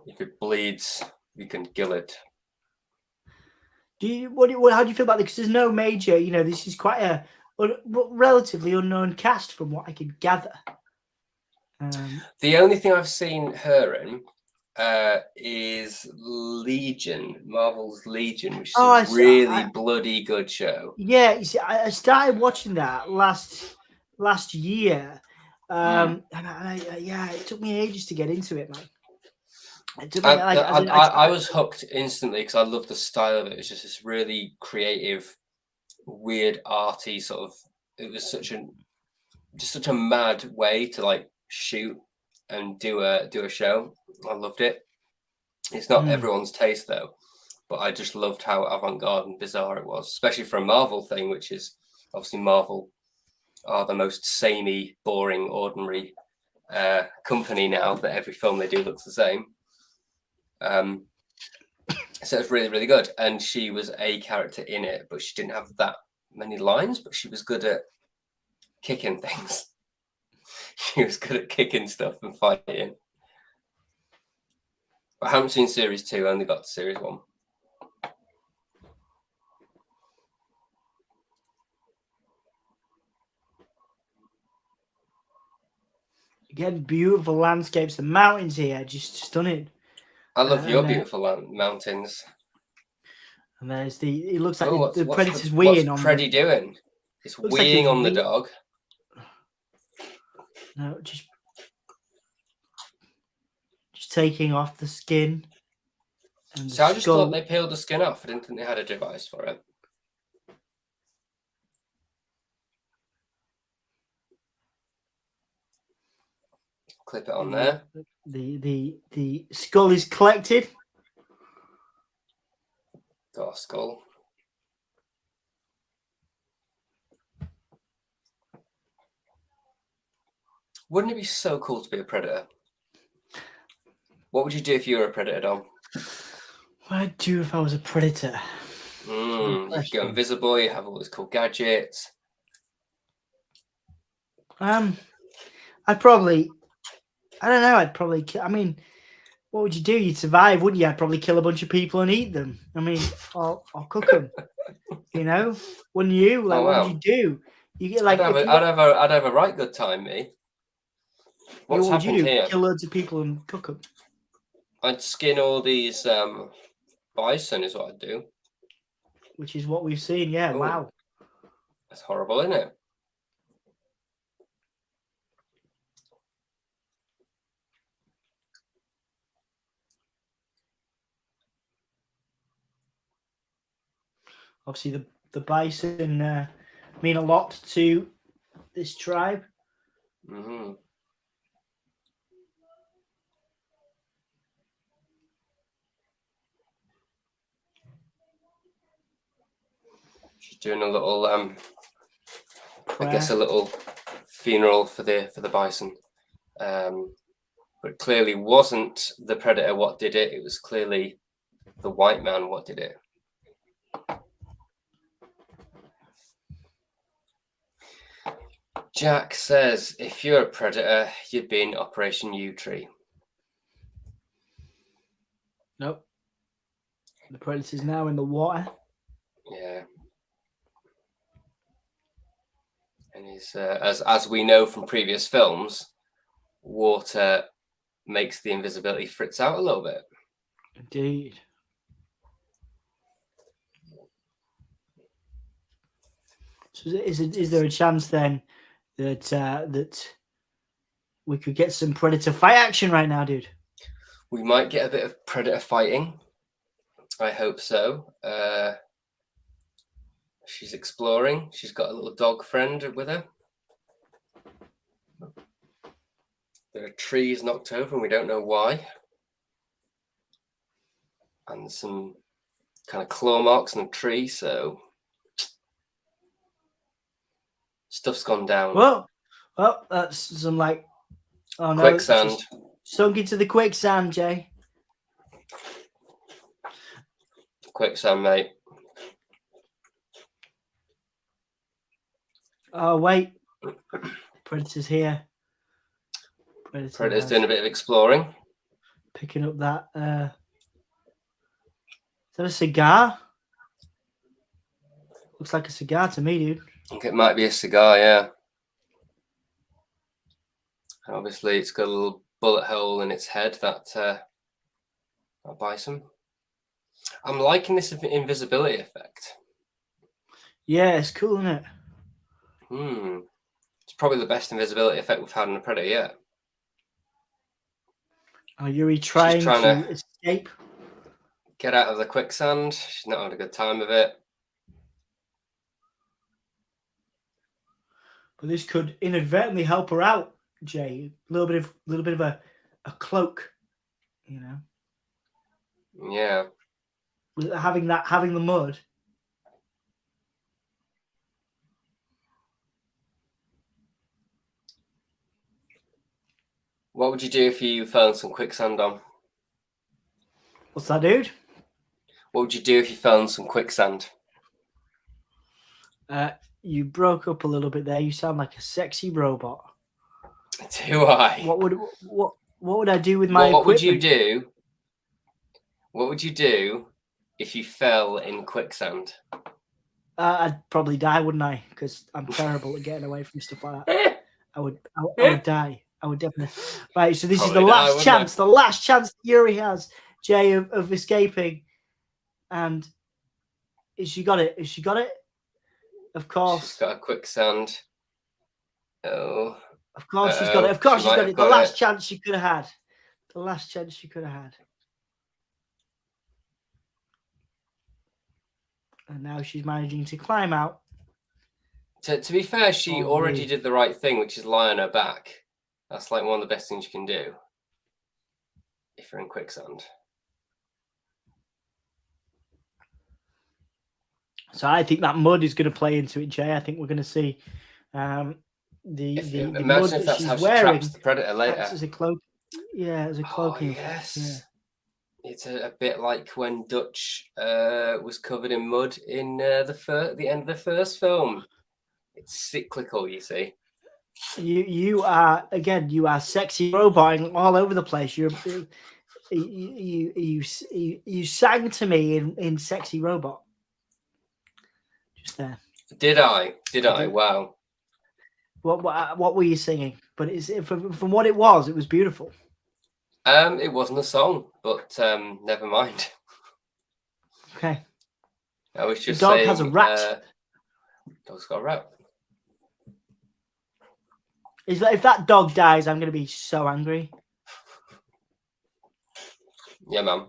If it bleeds, we can kill it. How do you feel about this? Because there's no major, this is quite a relatively unknown cast from what I could gather. The only thing I've seen her in is Legion, Marvel's Legion, which is a really bloody good show. Yeah, you see, I started watching that last year, and it took me ages to get into it, man. It took me, I was hooked instantly because I love the style of it. It's just this really creative, weird, arty sort of. It was such a mad way to like shoot and do a show. I loved it. It's not everyone's taste though, but I just loved how avant-garde and bizarre it was, especially for a Marvel thing, which is obviously Marvel are the most samey, boring, ordinary company now that every film they do looks the same. So it's really, really good. And she was a character in it, but she didn't have that many lines, but she was good at kicking things. She was good at kicking stuff and fighting. But I haven't seen series 2, I only got to series 1. Again, beautiful landscapes. The mountains here, just stunning. I love your beautiful mountains. And there's it looks like the predator's weeing on. What's Preddy doing? It's weeing on the dog. No, just taking off the skin. So I just thought they peeled the skin off. I didn't think they had a device for it. Clip it on there. The skull is collected. Got a skull. Wouldn't it be so cool to be a predator? What would you do if you were a predator, Dom? What I'd do if I was a predator? You could go invisible. You have all these cool gadgets. I'd probably. I don't know. I'd probably. I mean, what would you do? You'd survive, wouldn't you? I'd probably kill a bunch of people and eat them. I mean, or cook them. Wouldn't you? Like, what would you do? You get like. I'd have a right good time, me. What's happened here? Kill loads of people and cook them. I'd skin all these bison, is what I'd do. Which is what we've seen. Yeah. Ooh. Wow. That's horrible, isn't it? Obviously, the bison mean a lot to this tribe. Mm-hmm. She's doing a little, I guess, a little funeral for the bison. But clearly wasn't the predator what did it. It was clearly the white man what did it. Jack says, if you're a predator, you'd be in Operation U Tree. Nope. The predator's now in the water. Yeah. And he's as we know from previous films, water makes the invisibility fritz out a little bit. Indeed. So is there a chance then that that we could get some predator fight action right now, dude? We might get a bit of predator fighting. I hope so. She's exploring. She's got a little dog friend with her. There are trees knocked over and we don't know why. And some kind of claw marks on the tree, so stuff's gone down. Well, that's some like, oh no, Quicksand. Sunk into the quicksand, Jay. Quicksand, mate. Oh wait, predator's here. Predator's doing a bit of exploring. Picking up that. Is that a cigar? Looks like a cigar to me, dude. I think it might be a cigar, yeah. Obviously, it's got a little bullet hole in its head that bison. I'm liking this invisibility effect. Yeah, it's cool, isn't it? It's probably the best invisibility effect we've had in a Predator yet. Are Yuri trying to escape? Get out of the quicksand. She's not had a good time of it. But this could inadvertently help her out, Jay. A little bit of a cloak, you know. Yeah. Having the mud. What would you do if you found some quicksand on? What's that, dude? What would you do if you found some quicksand? You broke up a little bit there. You sound like a sexy robot. Do I? What would I do with my equipment? What would you do? What would you do if you fell in quicksand? I'd probably die, wouldn't I? Because I'm terrible at getting away from stuff like that. I would die. I would definitely. Right. So this is the last chance. The last chance that Yuri has, Jay, of escaping. And has she got it? Has she got it? Of course. She's got a quicksand. Oh. Of course she's got it. Of course she's got it. The last chance she could have had. The last chance she could have had. And now she's managing to climb out. To be fair, she already did the right thing, which is lie on her back. That's like one of the best things you can do if you're in quicksand. So I think that mud is going to play into it, Jay. I think we're going to see the mud if that's she's how she wearing traps the predator later. as a cloak. Yeah, as a cloaking. Oh, yes. Yeah. It's a bit like when Dutch was covered in mud in the end of the first film. It's cyclical, you see. You are sexy roboting all over the place. You sang to me in Sexy Robot. Just there. Did I? Wow. What were you singing? But from what it was beautiful. It wasn't a song, but never mind. Okay. I was just the dog saying, has a rat. Dog's got a rat. If that dog dies, I'm going to be so angry. Yeah, man.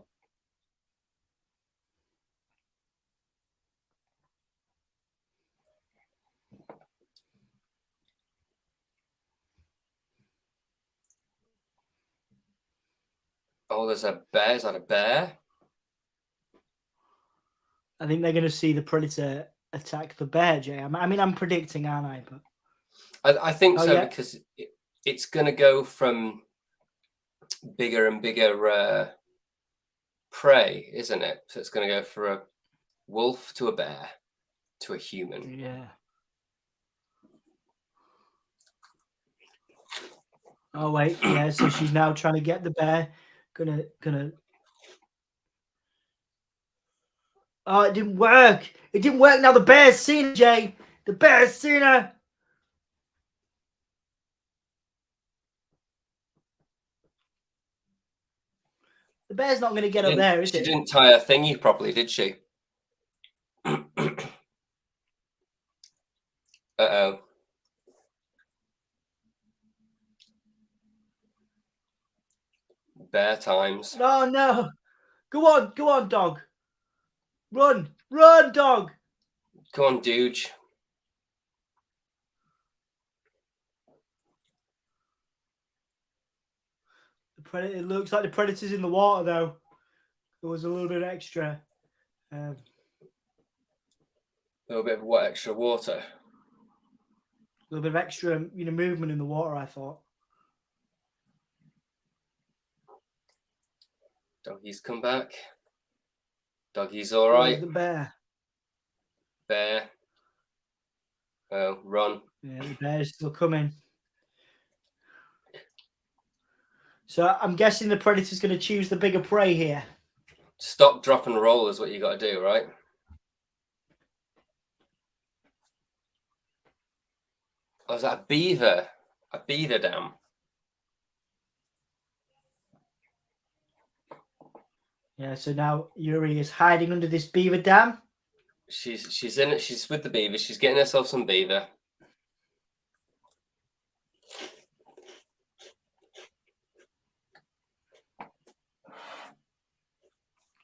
Oh, there's a bear. Is that a bear? I think they're going to see the predator attack the bear, Jay. I mean, I'm predicting, aren't I? But I think so, yeah. Because it's going to go from bigger and bigger prey, isn't it? So it's going to go for a wolf to a bear to a human. Yeah. Oh wait, yeah. So she's now trying to get the bear. Gonna Oh, it didn't work. It didn't work. Now the bear's seen her, Jay. The bear's seen her. The bear's not going to get up there, is She it? didn't tie her thingy properly, did she? Uh-oh. Bear times. Oh, no. Go on, dog. Run, dog. Come on, dude. It looks like the predator's in the water, though. There was a little bit extra. A little bit of what extra water? A little bit of extra, movement in the water, I thought. Doggy's come back. Doggy's all Where's right. the bear? Bear. Oh, run. Yeah, the bear's still coming. So I'm guessing the predator's going to choose the bigger prey here. Stop, drop, and roll is what you got to do, right? Oh, is that a beaver? A beaver dam? Yeah, so now Yuri is hiding under this beaver dam. She's in it. She's with the beaver. She's getting herself some beaver.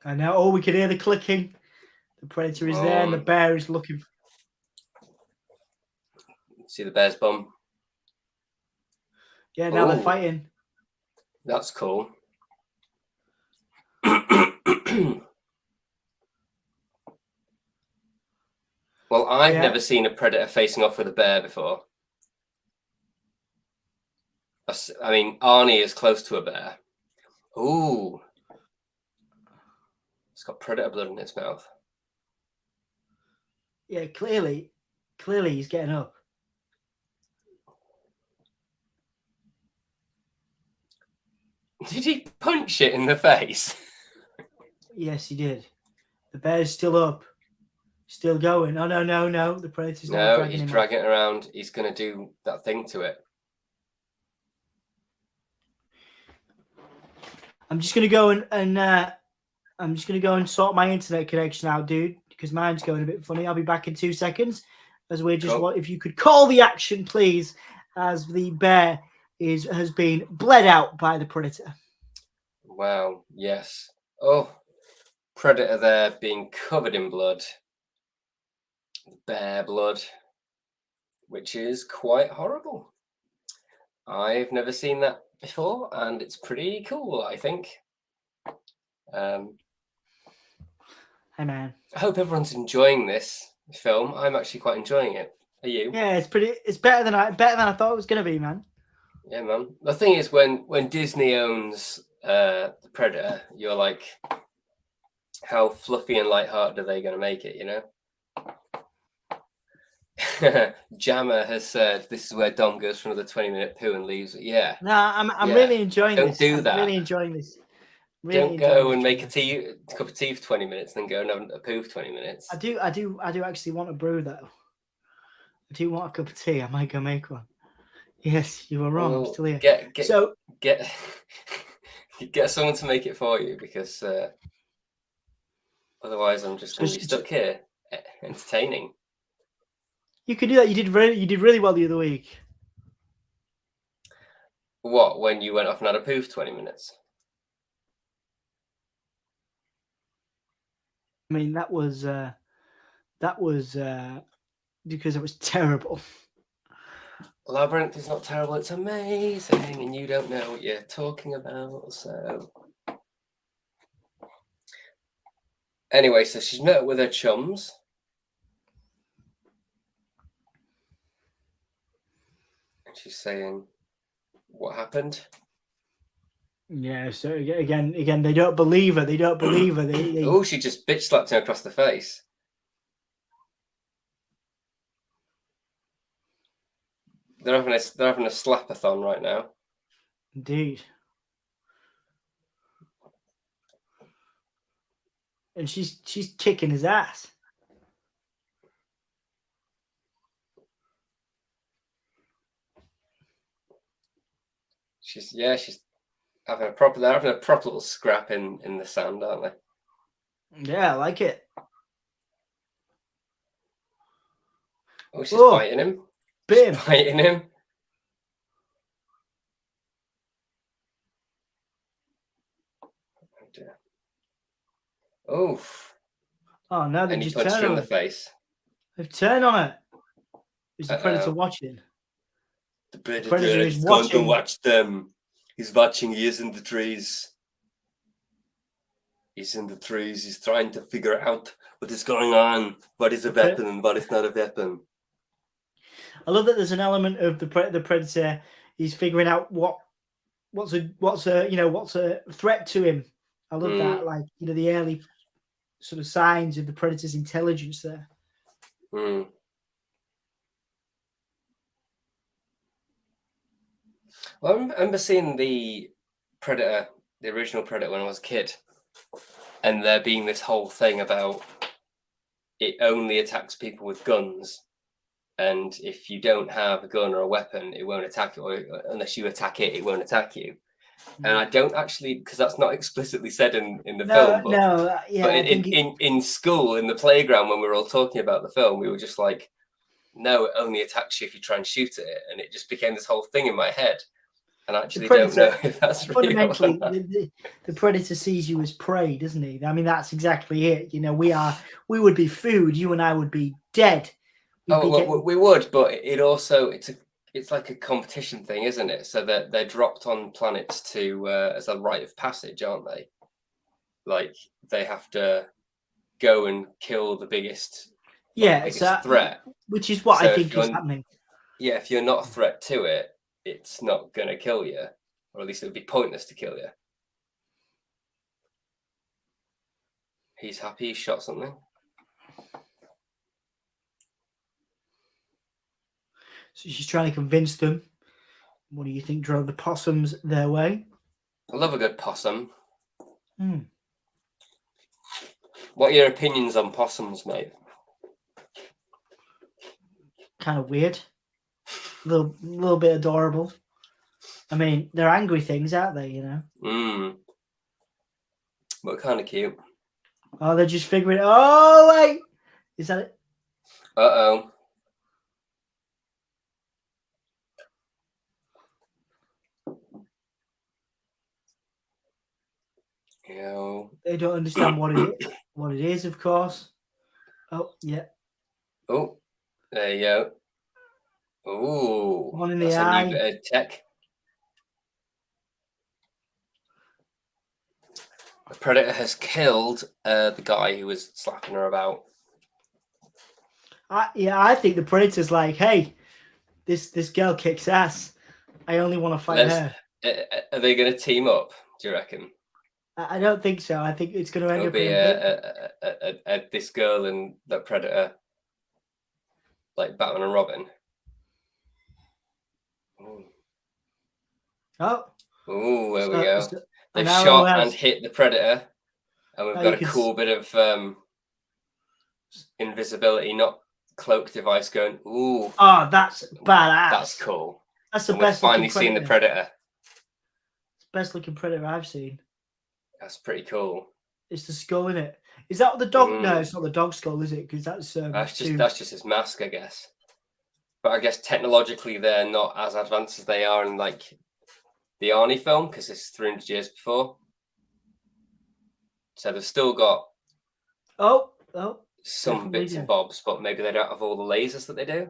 And now, we can hear the clicking. The predator is there, and the bear is looking. See the bear's bum? Yeah, now they're fighting. That's cool. Well, I've never seen a predator facing off with a bear before. I mean, Arnie is close to a bear. Ooh. It's got predator blood in its mouth. Yeah, clearly he's getting up. Did he punch it in the face? Yes, he did. The bear's still up. Still going. Oh, no. The predator's now dragging him. He's dragging it around. He's going to do that thing to it. I'm just going to go and sort my internet connection out, dude, because mine's going a bit funny. I'll be back in 2 seconds. As we're just, if you could call the action, please, as the bear has been bled out by the predator. Wow. Yes. Oh, predator there being covered in blood. Bear blood, which is quite horrible. I've never seen that before, and it's pretty cool, I think. Hey, man. I hope everyone's enjoying this film. I'm actually quite enjoying it. Are you? Yeah, it's better than I thought it was going to be, man. Yeah, man. The thing is, when Disney owns the Predator, you're like, how fluffy and lighthearted are they going to make it? You know. Jammer has said this is where Dom goes for another 20-minute poo and leaves. Yeah. No, I'm really enjoying this. Don't do that. I'm really enjoying this. Don't go and make a cup of tea for 20 minutes, then go and have a poo for 20 minutes. I do actually want a brew though. I do want a cup of tea. I might go make one. Yes, you were wrong. I'm still here. Get someone to make it for you, because otherwise I'm just going to be stuck here entertaining. You could do that. You did really well the other week. What, when you went off and had a poo for 20 minutes? I mean, that was because it was terrible. Labyrinth is not terrible, it's amazing, and you don't know what you're talking about. So anyway, so she's met up with her chums. And she's saying, what happened? Yeah, so again, they don't believe her. They don't believe her. Oh, she just bitch slapped him across the face. They're having a slap-a-thon right now. Indeed. and she's kicking his ass. She's having a proper. They're having a proper little scrap in the sand, aren't they? Yeah, I like it. Oh, she's biting him. Bim. She's biting him. Oh dear. Oof. Oh no, they And he just punched turn her in on the it. face. They've turned on it. Is the predator Uh-oh. watching? The Predator is is going to watching. watch them. He's watching. He is in the trees. He's in the trees. He's trying to figure out what is going on. What is a weapon and what is not a weapon. I love that there's an element of the predator. He's figuring out what's a threat to him. I love that, like, you know, the early sort of signs of the predator's intelligence there. Mm. Well, I remember seeing the Predator, the original Predator, when I was a kid, and there being this whole thing about it only attacks people with guns, and if you don't have a gun or a weapon, it won't attack you, or unless you attack it, it won't attack you. And I don't actually, because that's not explicitly said in the film, but yeah, I think in school, in the playground, when we were all talking about the film, we were just like, no, it only attacks you if you try and shoot at it. And it just became this whole thing in my head. And I actually don't know if that's fundamentally real. the predator sees you as prey, doesn't he? I mean, that's exactly it. You know, we would be food. You and I would be dead. We would, but it's like a competition thing, isn't it? So that they're dropped on planets to as a rite of passage, aren't they? Like they have to go and kill the biggest, threat, which is what I think is happening. Yeah, if you're not a threat to it, it's not going to kill you, or at least it would be pointless to kill you. He's happy he shot something. So she's trying to convince them. What do you think drove the possums their way? I love a good possum. Hmm. What are your opinions on possums, mate? Kind of weird. Little bit adorable. I mean, they're angry things, aren't they? You know. But kind of cute. Oh, they're just figuring. Oh wait, is that it? Uh-oh. They don't understand what it is, of course. Oh, yeah. Oh, there you go. Oh, One in that's the a eye. new bit of tech. The predator has killed the guy who was slapping her about. I think the predator's like, hey, this girl kicks ass. I only want to fight her. Are they going to team up? Do you reckon? I don't think so. I think it's going to end It'll up be this girl and that predator, like Batman and Robin. Oh, there we go. They've an shot arrow and hit the predator, and we've got a cool bit of invisibility, not cloak device going. Ooh, oh, that's badass. That's cool. That's the And best. We've finally seen the predator. It's the best looking predator I've seen. That's pretty cool. It's the skull, in it. Is that the dog? No, it's not the dog skull, is it? Because that's just his mask, I guess. But I guess technologically they're not as advanced as they are in like the Arnie film, because it's 300 years before. So they've still got some bits and bobs, but maybe they don't have all the lasers that they do.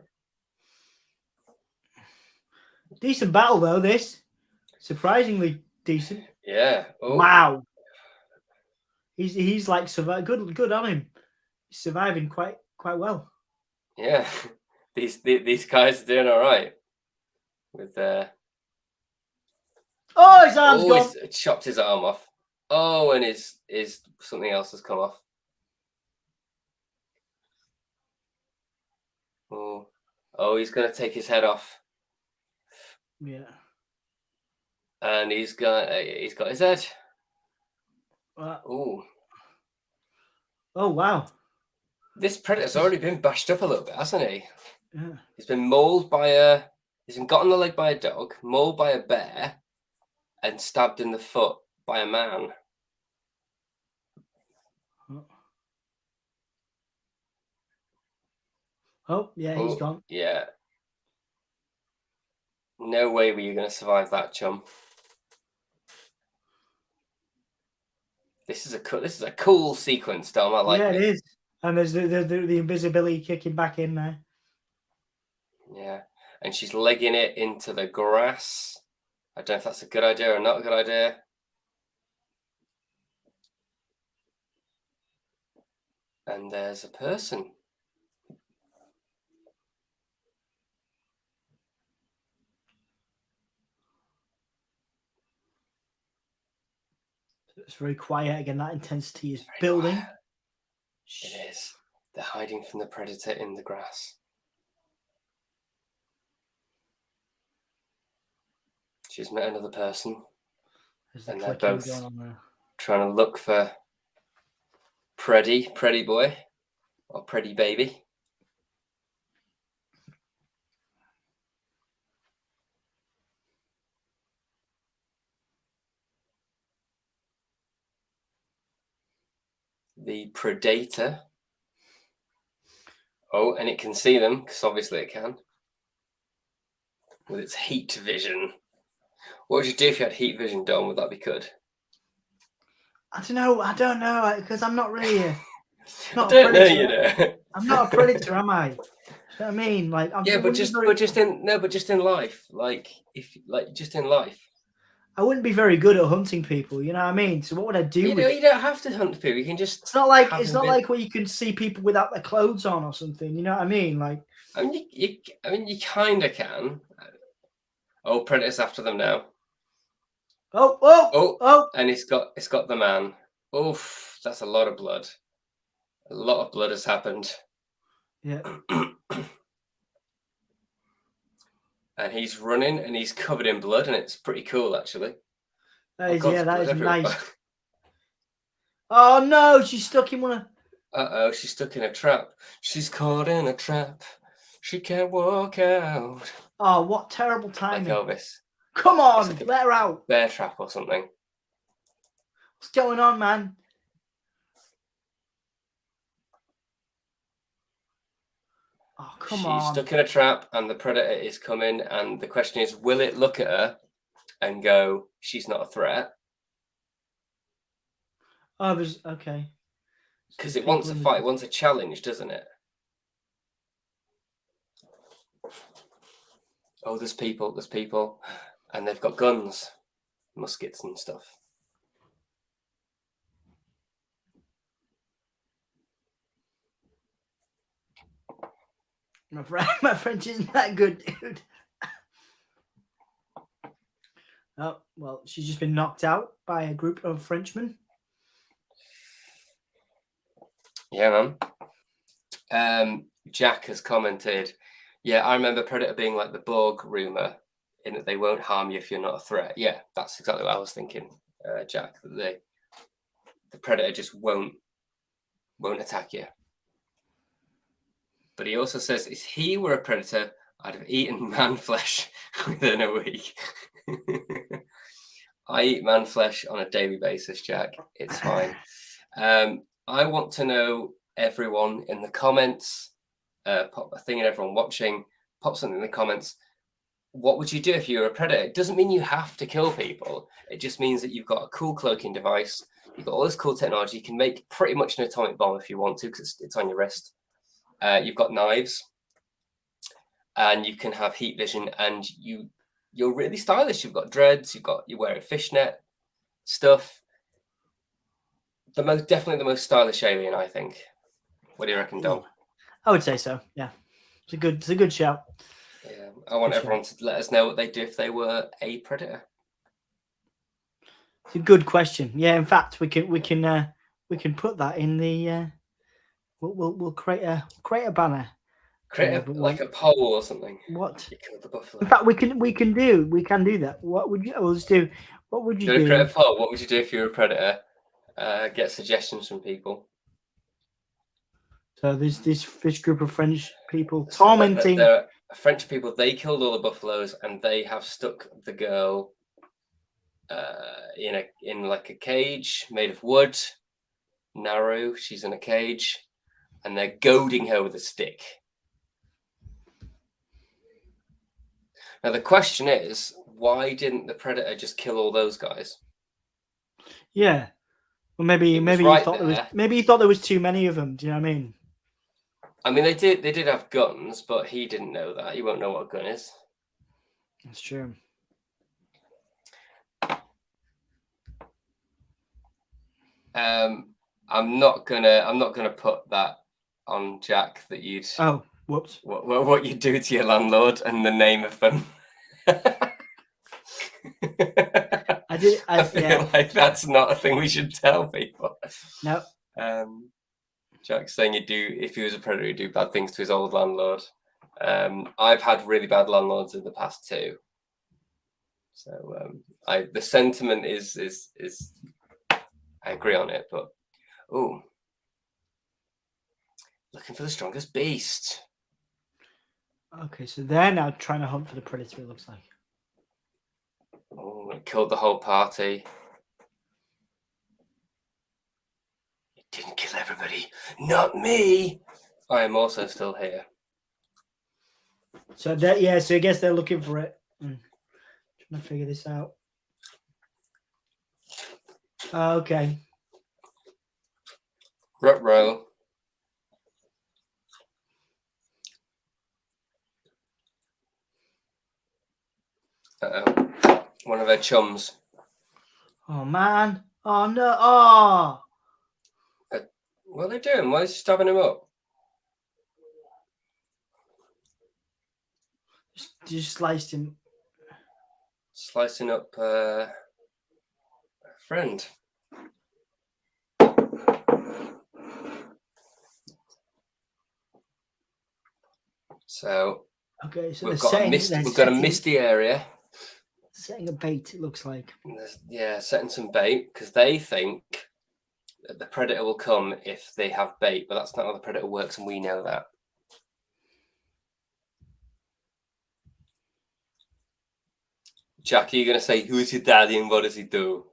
Decent battle though, this. Surprisingly decent. Yeah. Oh. Wow. He's like good on him. He's surviving quite well. Yeah. These guys are doing all right. With oh, his arm's gone. He's chopped his arm off. Oh, and his something else has come off. Oh, he's gonna take his head off. Yeah. And he's got his head. Oh. Oh wow. This predator's already been bashed up a little bit, hasn't he? Yeah. He's been mauled by a. He's been got on the leg by a dog, mauled by a bear, and stabbed in the foot by a man. Oh yeah, he's Oh, gone. yeah. No way were you going to survive that, chum. This is a cool sequence, Dom. I like Yeah, it. it is. And there's the invisibility kicking back in there. Yeah, and she's legging it into the grass. I don't know if that's a good idea or not a good idea. And there's a person. It's very quiet again. That intensity is Very building. quiet. It is. They're hiding from the predator in the grass. She's met another person. There's the And they're clicking both going on there. trying to look for Preddy boy, or Preddy baby. The predator. Oh, and it can see them, because obviously it can. With its heat vision. What would you do if you had heat vision, Dom? Would that be good? I don't know, because I'm not really a I don't know, you know. I'm not a predator, am I? You know what I mean? Like, Yeah, but just in life, just in life. I wouldn't be very good at hunting people. You know what I mean? So what would I do? You don't have to hunt people. You can just. It's not like where you can see people without their clothes on or something. You know what I mean? Like, I mean, you kind of can. Oh, predator's after them now. Oh! And it's got the man. Oof, that's a lot of blood. A lot of blood has happened. Yeah. And he's running, and he's covered in blood, and it's pretty cool, actually. That is everywhere. nice. Oh no, she's stuck in one of. Uh-oh, she's stuck in a trap. She's caught in a trap. She can't walk out. Oh, what terrible timing! Like Elvis. Come on, let her out. Bear trap or something. What's going on, man? Oh, come on. She's stuck in a trap, and the predator is coming, and the question is, will it look at her and go, she's not a threat? Oh, there's okay. Because it wants a fight, it wants a challenge, doesn't it? Oh, there's people, and they've got guns, muskets and stuff. My French isn't that good, dude. Oh, well, she's just been knocked out by a group of Frenchmen. Yeah, man. Jack has commented, yeah, I remember Predator being like the Borg rumor, in that they won't harm you if you're not a threat. Yeah, that's exactly what I was thinking, Jack. That the Predator just won't attack you. But he also says, if he were a predator, I'd have eaten man flesh within a week. I eat man flesh on a daily basis, Jack. It's fine. I want to know, everyone in the comments, pop a thing, and everyone watching, pop something in the comments. What would you do if you were a predator? It doesn't mean you have to kill people. It just means that you've got a cool cloaking device. You've got all this cool technology. You can make pretty much an atomic bomb if you want to, because it's on your wrist. You've got knives, and you can have heat vision, and you're really stylish. You've got dreads. You wear a fishnet stuff. Definitely the most stylish alien, I think. What do you reckon, Dom? I would say so. Yeah, it's a good shout. Yeah, I want everyone to let us know what they'd do if they were a predator. It's a good question. Yeah, in fact, we can put that in the. We'll create a banner. Create like a poll or something. What? You killed the buffalo. In fact, we can do that. What would you? We'll just do. What would you do? Create a poll. What would you do if you were a predator? Get suggestions from people. So there's this group of French people So tormenting. the French people, they killed all the buffaloes, and they have stuck the girl in like a cage made of wood, narrow. She's in a cage, and they're goading her with a stick. Now the question is, why didn't the predator just kill all those guys? Yeah. Well, maybe It was he right thought there. maybe he thought there was too many of them. Do you know what I mean? I mean, they did have guns, but he didn't know that. He won't know what a gun is. That's true. I'm not gonna put that on Jack, that you'd Oh, whoops. what you do to your landlord and the name of them. I feel like that's not a thing we should tell people. No. Jack's saying if he was a predator, he'd do bad things to his old landlord. I've had really bad landlords in the past too. So the sentiment is I agree on it, but looking for the strongest beast. Okay, so they're now trying to hunt for the predator, it looks like. Oh, it killed the whole party. It didn't kill everybody. Not me. I am also still here. So so I guess they're looking for it. Trying to figure this out. Okay. Ruh-roh. Uh-oh. One of their chums. Oh man. Oh no. Oh. What are they doing? Why is he stabbing him up? Just sliced him. Slicing up a friend. So okay, so we've got a misty area. Setting a bait, it looks like. Yeah, setting some bait because they think that the predator will come if they have bait, but that's not how the predator works, and we know that. Jack, are you going to say, who's your daddy and what does he do?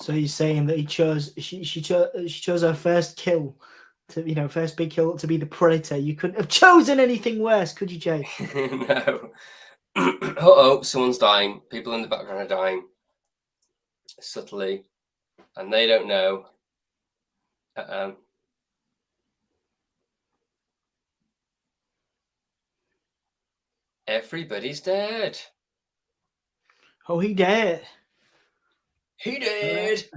So he's saying that she chose her first kill to first big kill to be the predator. You couldn't have chosen anything worse, could you, Jay? No. Uh-oh, someone's dying. People in the background are dying subtly, and they don't know. Everybody's dead. Oh, he did. He did.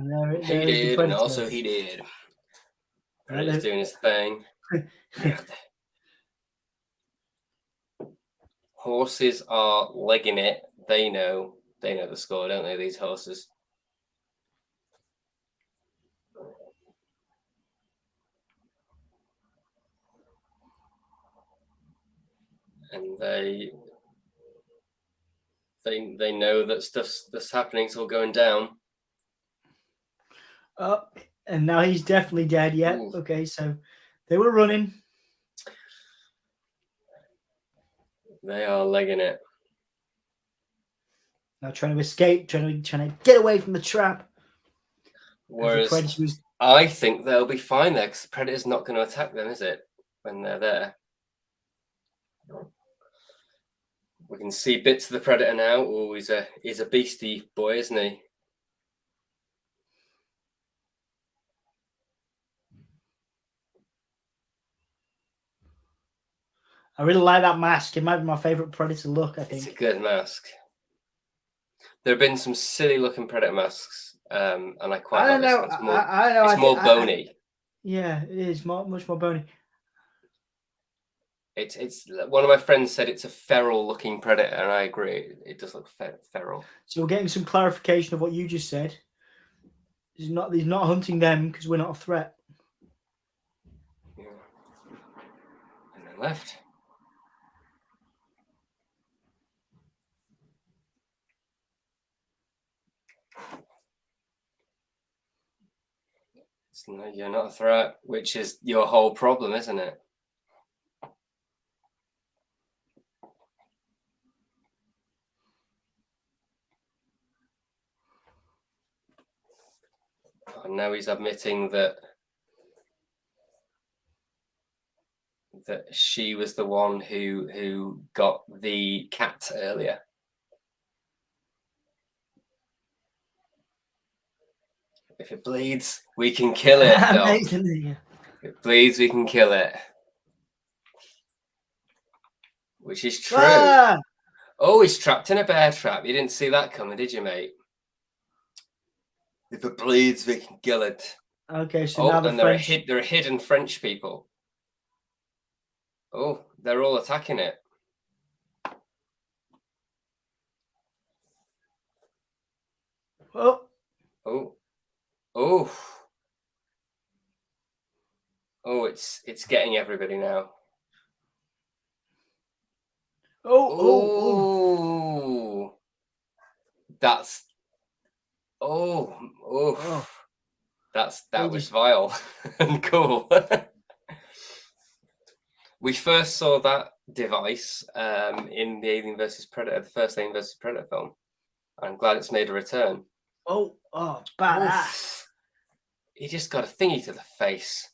He did, and also he did. Predator's doing his thing. Horses are legging it. They know the score, don't they? These horses. And they know that stuff's happening. It's all going down. Oh, and now he's definitely dead. Yeah. Ooh. Okay, so they were running. They are legging it. Now trying to escape, trying to get away from the trap. Whereas I think they'll be fine there because the predator's not going to attack them, is it? When they're there. We can see bits of the predator now. Oh, he's a beastie boy, isn't he? I really like that mask. It might be my favorite predator look, I think. It's a good mask. There have been some silly looking predator masks, and I quite like this one. It's more bony. Yeah, it is much more bony. It's one of my friends said it's a feral looking predator, and I agree. It does look feral. So we're getting some clarification of what you just said. He's not hunting them because we're not a threat. Yeah. And then left. No, you're not a threat, which is your whole problem, isn't it? And now he's admitting that she was the one who got the cat earlier. If it bleeds, we can kill it, Dom. Amazing. If it bleeds, we can kill it. Which is true. Ah! Oh, he's trapped in a bear trap. You didn't see that coming, did you, mate? If it bleeds, we can kill it. Okay, so now the and French... there are hidden French people. Oh, they're all attacking it. Oh. Oh. Oh. Oh, it's getting everybody now. Oh. That's that was vile and cool. We first saw that device in the Alien vs Predator, the first Alien vs Predator film. I'm glad it's made a return. Oh, badass. He just got a thingy to the face.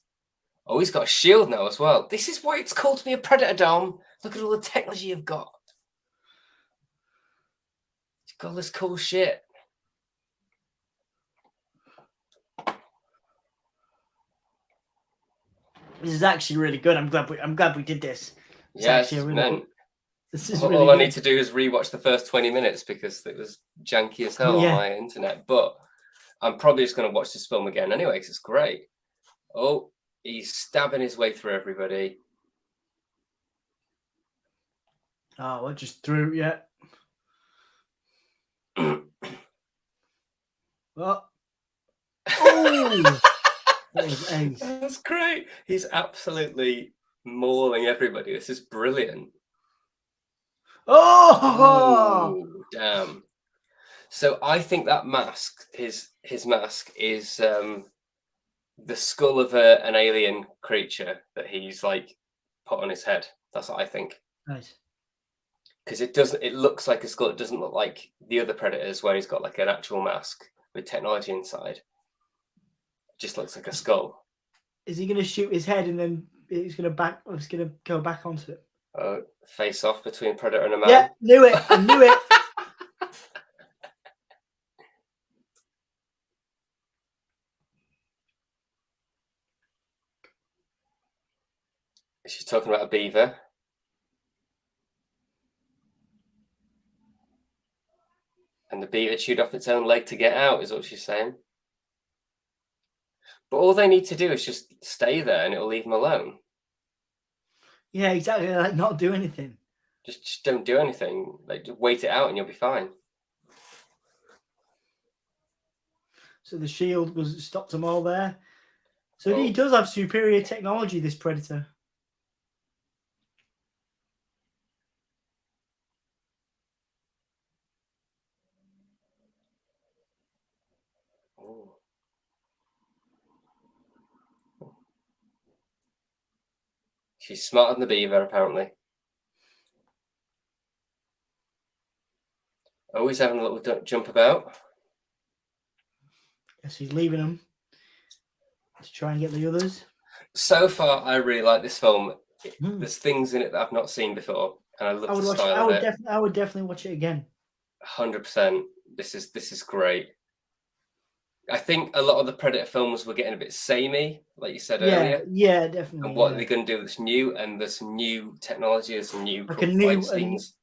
Oh, he's got a shield now as well. This is why it's cool to be a Predator, Dom. Look at all the technology you've got. You've got all this cool shit. This is actually really good. I'm glad we did this. Yes, this is all really I good. need to do is rewatch the first 20 minutes because it was janky as hell on my internet. But I'm probably just going to watch this film again anyway because it's great. Oh, he's stabbing his way through everybody. Oh, what just threw? Yeah. Oh. Oh. That's great. He's absolutely mauling everybody. This is brilliant. Oh, damn. So I think that mask, his mask, is the skull of an alien creature that he's like put on his head. That's what I think. Nice. Because it looks like a skull. It doesn't look like the other Predators where he's got like an actual mask with technology inside. It just looks like a skull. Is he going to shoot his head and then he's going to go back onto it? Face off between Predator and a man. Yeah, knew it. I knew it. She's talking about a beaver. And the beaver chewed off its own leg to get out, is what she's saying. But all they need to do is just stay there and it'll leave them alone. Yeah, exactly. Like not do anything. Just don't do anything. Like just wait it out and you'll be fine. So the shield stopped them all there. So he does have superior technology, this Predator. She's smarter than the beaver, apparently. Oh, he's having a little jump about. Yes, he's leaving them to try and get the others. So far, I really like this film. There's things in it that I've not seen before, and I love the style of it. I would definitely watch it again. 100%. This is great. I think a lot of the Predator films were getting a bit samey, like you said earlier. Yeah, definitely. And what are they going to do that's new? And there's some new technology, there's some new like fight scenes.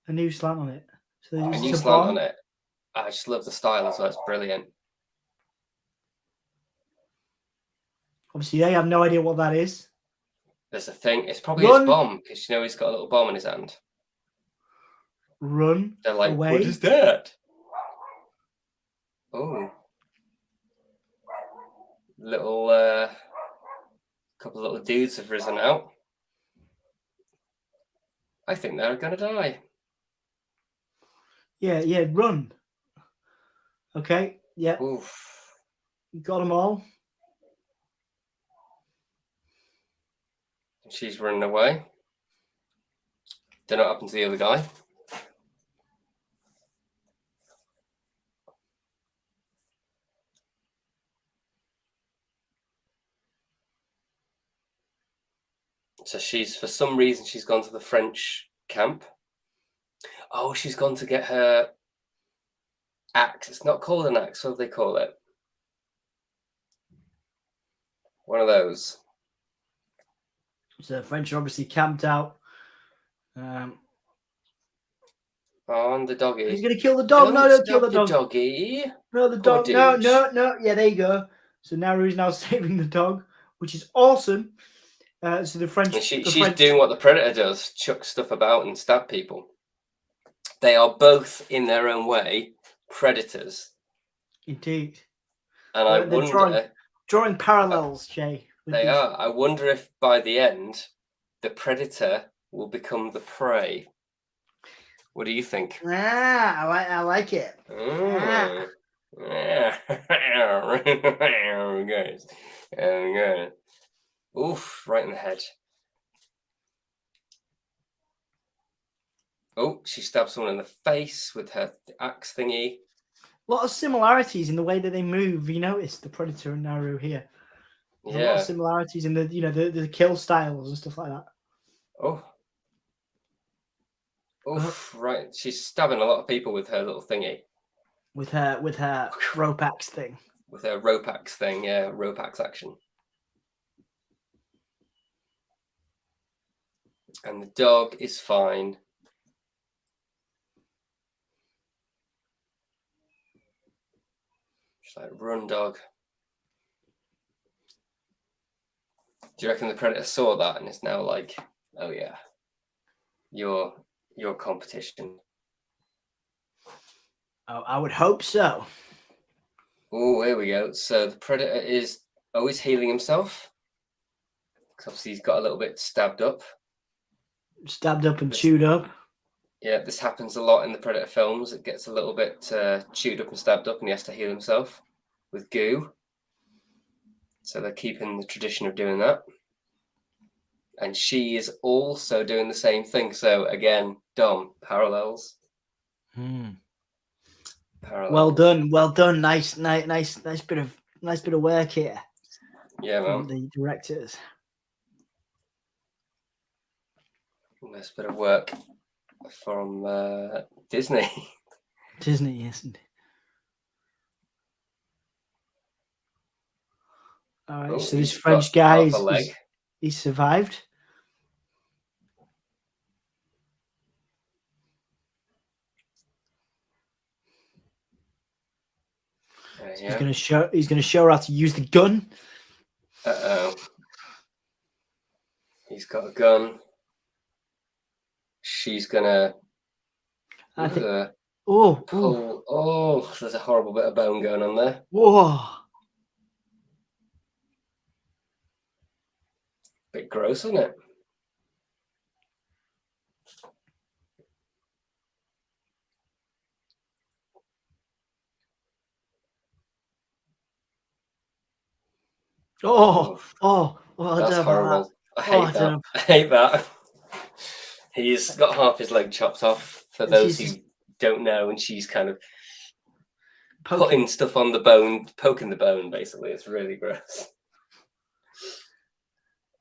A new slant on it. So a new slant on it. I just love the style as well. It's brilliant. Obviously, they have no idea what that is. There's a thing. It's probably his bomb because you know he's got a little bomb in his hand. Run. They're like, away. What is that? Oh. Couple of little dudes have risen out. I think they're gonna die. Yeah, run. Okay, yeah. Oof. Got them all. She's running away. Don't know what happened to the other guy. So for some reason, she's gone to the French camp. Oh, she's gone to get her axe. It's not called an axe. What do they call it? One of those. So the French are obviously camped out. Oh, and the doggy. He's going to kill the dog. No, don't kill the dog. Doggy. No, the Poor dog. No, douche. no. Yeah, there you go. So Naru's now saving the dog, which is awesome. So the French. And she's doing what the Predator does: chuck stuff about and stab people. They are both, in their own way, predators. Indeed. And I wonder. Drawing parallels, Jay. They are. I wonder if by the end, the Predator will become the prey. What do you think? I like it. There we go. There we go. Oof, right in the head. Oh, she stabbed someone in the face with her axe thingy. A lot of similarities in the way that they move. You notice the Predator and Naru here. There's a lot of similarities in the kill styles and stuff like that. Oh. Oof, right. She's stabbing a lot of people with her little thingy. With her rope axe thing. With her rope axe thing, yeah, rope axe action. And the dog is fine. She's like, run, dog. Do you reckon the Predator saw that and is now like, oh yeah, your competition? Oh, I would hope so. Oh, here we go. So the Predator is always healing himself. Because obviously he's got a little bit stabbed up. Stabbed up and chewed up. Yeah, this happens a lot in the Predator films. It gets a little bit chewed up and stabbed up and he has to heal himself with goo. So they're keeping the tradition of doing that. And she is also doing the same thing. So again, Dom, parallels. Parallels. Well done. Nice bit of work here. Yeah, from man. the directors. Nice bit of work from Disney. Disney, isn't it? All right, so this French guy he survived. So he's gonna show her how to use the gun. He's got a gun. She's gonna pull. Oh, there's a horrible bit of bone going on there. Whoa. Bit gross, isn't it? That's horrible. I hate that. I hate that. He's got half his leg chopped off, for those who don't know, and she's kind of putting stuff on the bone, poking the bone, basically. It's really gross.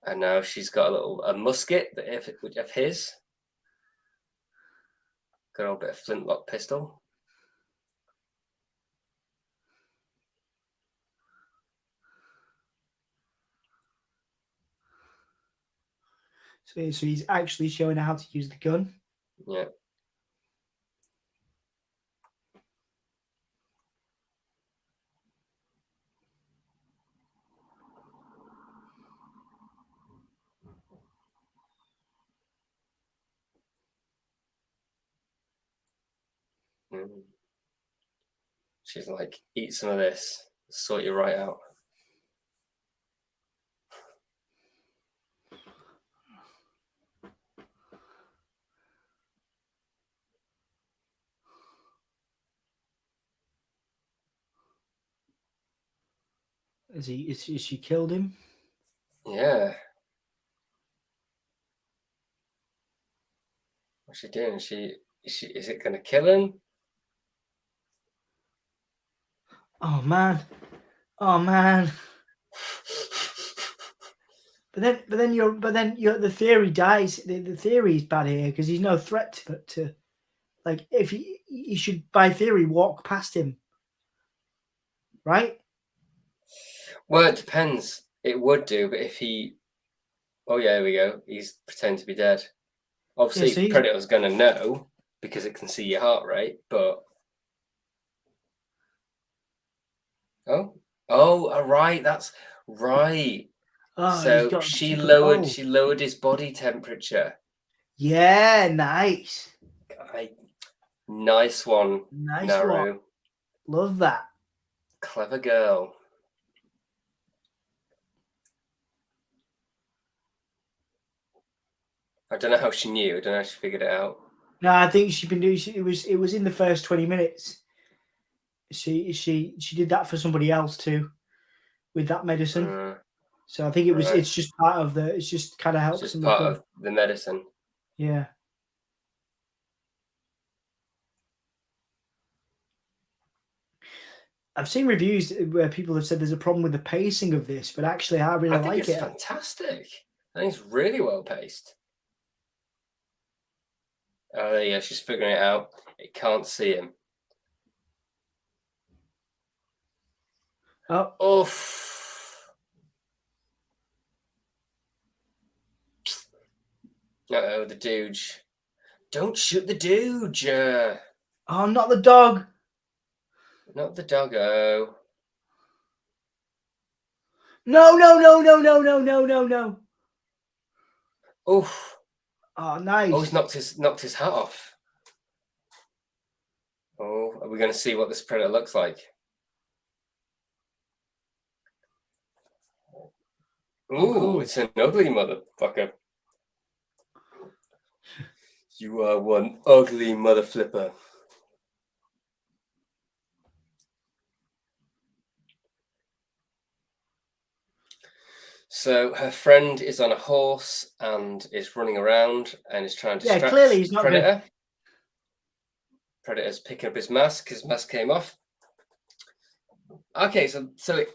And now she's got a musket of his. Good old bit of flintlock pistol. So he's actually showing her how to use the gun. Yeah. She's like, eat some of this, sort you right out. Is she killed him? Yeah. What's she doing? Is it going to kill him? Oh man. Oh man. But then the theory dies. The theory is bad here because he's no threat to like if he should by theory walk past him, right? Well, it depends. It would do, but if he, oh yeah, there we go. He's pretending to be dead. Obviously, Yeah, so the predator's going to know because it can see your heart rate. But oh, all right, that's right. So she lowered his body temperature. Yeah, nice. Nice one, Nice Naru. one. Love that. Clever girl. I don't know how she knew. I don't know how she figured it out. No, I think she'd been doing. It was in the first 20 minutes. She did that for somebody else too, with that medicine. So I think it was. Right. It's just part of the. It's just kind of helps It's them just part recover. of the medicine. Yeah. I've seen reviews where people have said there's a problem with the pacing of this, but actually I really think like it's it. Fantastic. I think it's really well paced. Oh yeah, she's figuring it out. It can't see him. Oh. Oof. Uh-oh, the Dooge. Don't shoot the Dooge. Oh, not the dog. Not the doggo. No, no, no, no, no, no, no, no, no. Oof. Oh, nice. Oh, he's knocked his hat off. Oh, are we going to see what this predator looks like? Ooh, cool. It's an ugly motherfucker. You are one ugly mother flipper. So her friend is on a horse and is running around and is trying to distract clearly he's not Predator. gonna... Predator's picking up his mask. His mask came off. Okay, so it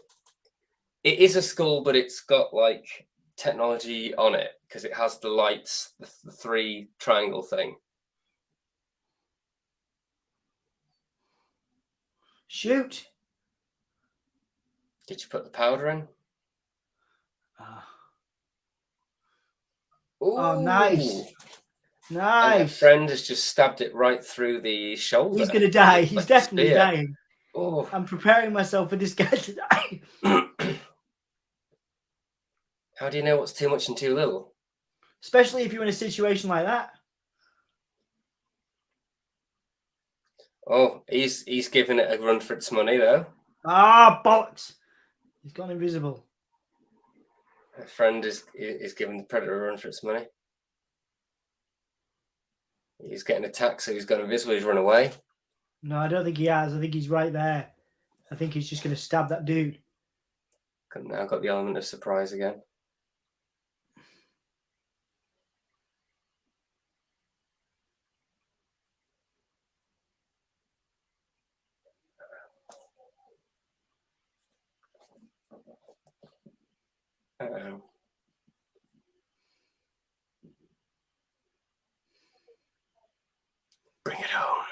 is a skull, but it's got like technology on it because it has the lights, the three triangle thing. Shoot. Did you put the powder in? Ooh. Oh, nice. And Nice. her friend has just stabbed it right through the shoulder. He's gonna die. Like He's definitely spear. dying. Oh. I'm preparing myself for this guy to die. How do you know what's too much and too little? Especially if you're in a situation like that. Oh, he's giving it a run for its money though. Ah, bollocks! He's gone invisible. Her friend is giving the predator a run for its money. He's getting attacked, so he's gone invisible. He's run away. No, I don't think he has. I think he's right there. I think he's just going to stab that dude. Now got the element of surprise again. Uh-oh. Bring it home.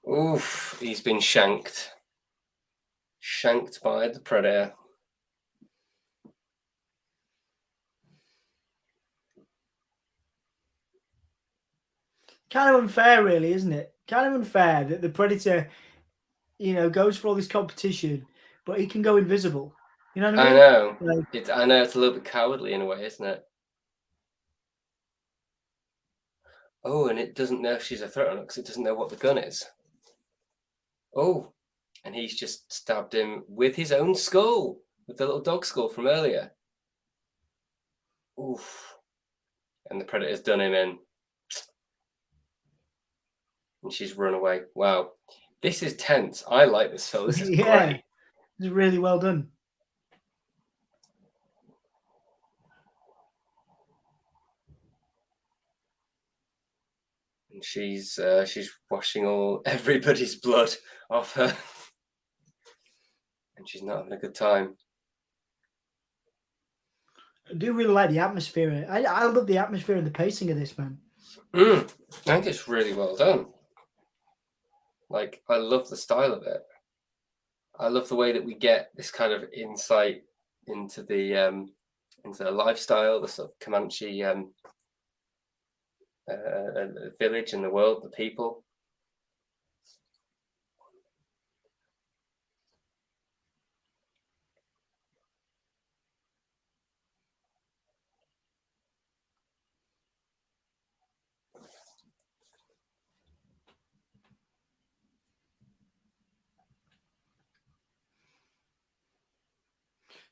Oof, he's been shanked. Shanked by the predator. Kind of unfair, really, isn't it? Kind of unfair that the predator, goes for all this competition, but he can go invisible. You know what I mean? I know. Like, I know it's a little bit cowardly in a way, isn't it? Oh, and it doesn't know if she's a threat or not because it doesn't know what the gun is. Oh, and he's just stabbed him with his own skull, with the little dog skull from earlier. Oof. And the predator's done him in. And she's run away. Wow. This is tense. I like this film. This is great. It's really well done. And she's washing everybody's blood off her, and she's not having a good time. I do really like the atmosphere. I love the atmosphere and the pacing of this, man. I think it's really well done. Like, I love the style of it. I love the way that we get this kind of insight into the lifestyle, the sort of Comanche village and the world, the people.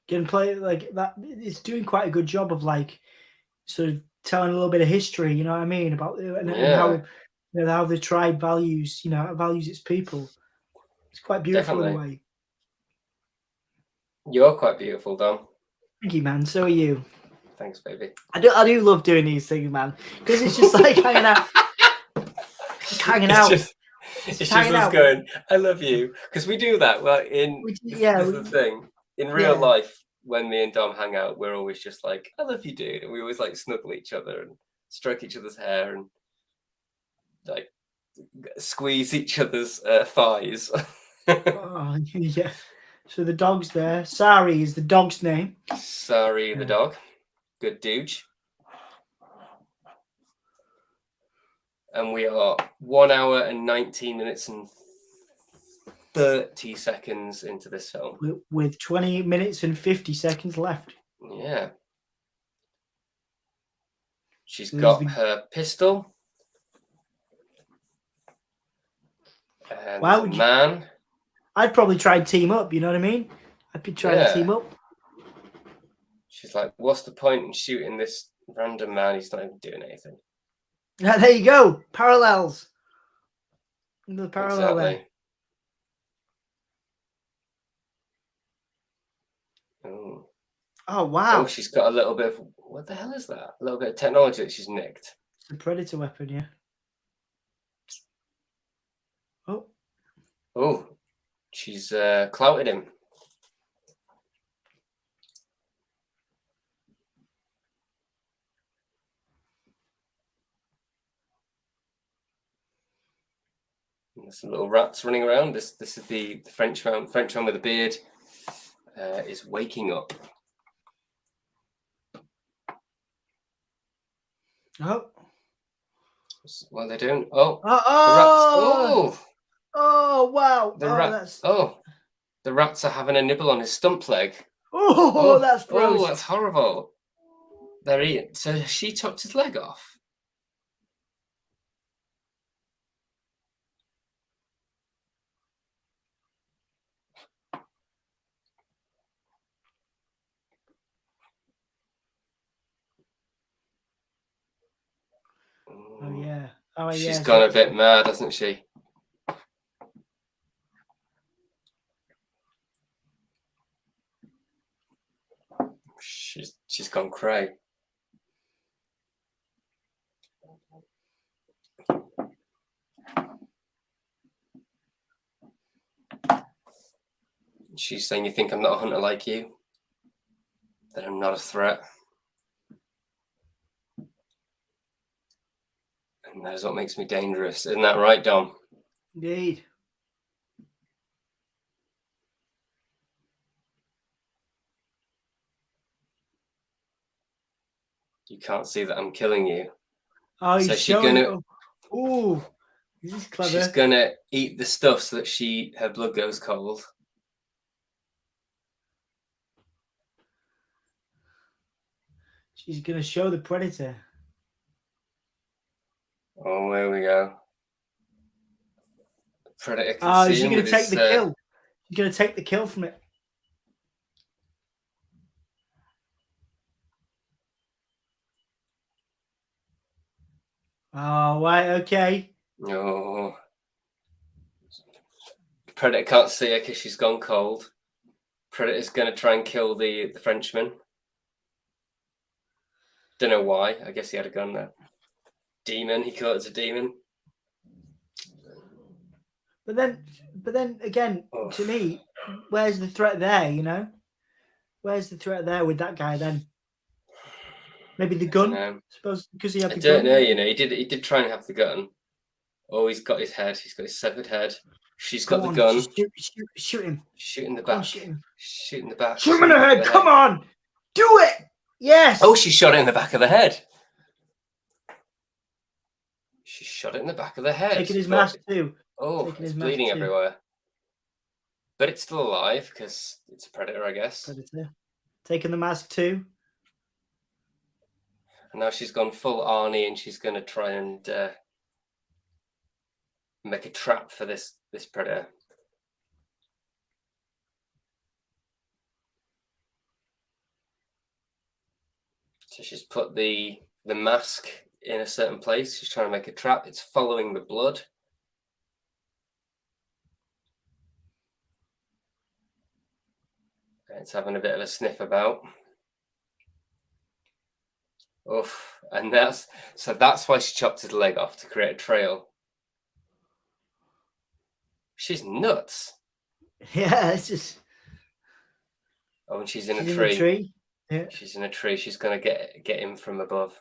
Can play like that. It's doing quite a good job of like sort of telling a little bit of history. You know what I mean about and how how the tribe values values its people. It's quite beautiful in a Definitely. way. You're quite beautiful, Dom. Thank you, man. So are you. Thanks, baby. I do love doing these things, man, because it's just like hanging out. Just hanging out. It's just us going, I love you. Because we do that. Well, this is the thing. In real life, when me and Dom hang out, we're always just like, I love you, dude. And we always like snuggle each other and stroke each other's hair and like squeeze each other's thighs. Oh, yeah. So the dog's there. Sari is the dog's name. Sari the dog. Good douche. And we are 1 hour and 19 minutes and 30 seconds into this film. With 20 minutes and 50 seconds left. Yeah. She's got her pistol. And there's a man. I'd probably try and team up, you know what I mean? I'd be trying to team up. She's like, what's the point in shooting this random man? He's not even doing anything. Yeah, there you go. Parallels. The parallel there. Oh, wow. Oh, she's got a little bit of, what the hell is that? A little bit of technology that she's nicked. It's a predator weapon, yeah. Oh. Oh, she's clouted him. And there's some little rats running around. This is the French man with a beard is waking up. Oh. Well, they don't. Oh. Oh. The rats. Oh. Oh, wow. The rats are having a nibble on his stump leg. Oh, that's gross. Oh, that's horrible. They're eating. So she chopped his leg off. Oh, yeah. Oh, She's gone a bit mad, hasn't she? She's gone cray. She's saying, you think I'm not a hunter like you? That I'm not a threat? And that is what makes me dangerous. Isn't that right, Dom? Indeed. You can't see that I'm killing you. Oh, so she's gonna. Oh, this is clever. She's gonna eat the stuff so that her blood goes cold. She's gonna show the predator. Oh, there we go. The predator can see she's him gonna take the kill. She's gonna take the kill from it. Oh, right, okay. Oh. The predator can't see her because she's gone cold. Predator's going to try and kill the Frenchman. Don't know why. I guess he had a gun there. Demon. He caught it as a demon. But then again, to me, where's the threat there? You know, where's the threat there with that guy then? Maybe the gun. I suppose because he had the gun. I don't know. You know, he did try and have the gun. Oh, he's got his head. He's got his severed head. She's got the gun. Shoot him. Shoot in the back. Shoot him. Shoot in the back. Shoot him in the head. Come on. Do it. Yes. Oh, she shot it in the back of the head. She shot it in the back of the head. Taking his mask too. Oh, it's bleeding everywhere. But it's still alive because it's a predator, I guess. Predator. Taking the mask too. And now she's gone full Arnie and she's going to try and make a trap for this predator. So she's put the mask in a certain place. She's trying to make a trap. It's following the blood. It's having a bit of a sniff about. Oof. And that's why she chopped his leg off, to create a trail. She's nuts. Yeah, it's just. Oh, and she's in a tree. In a tree. Yeah. She's in a tree. She's gonna get him from above.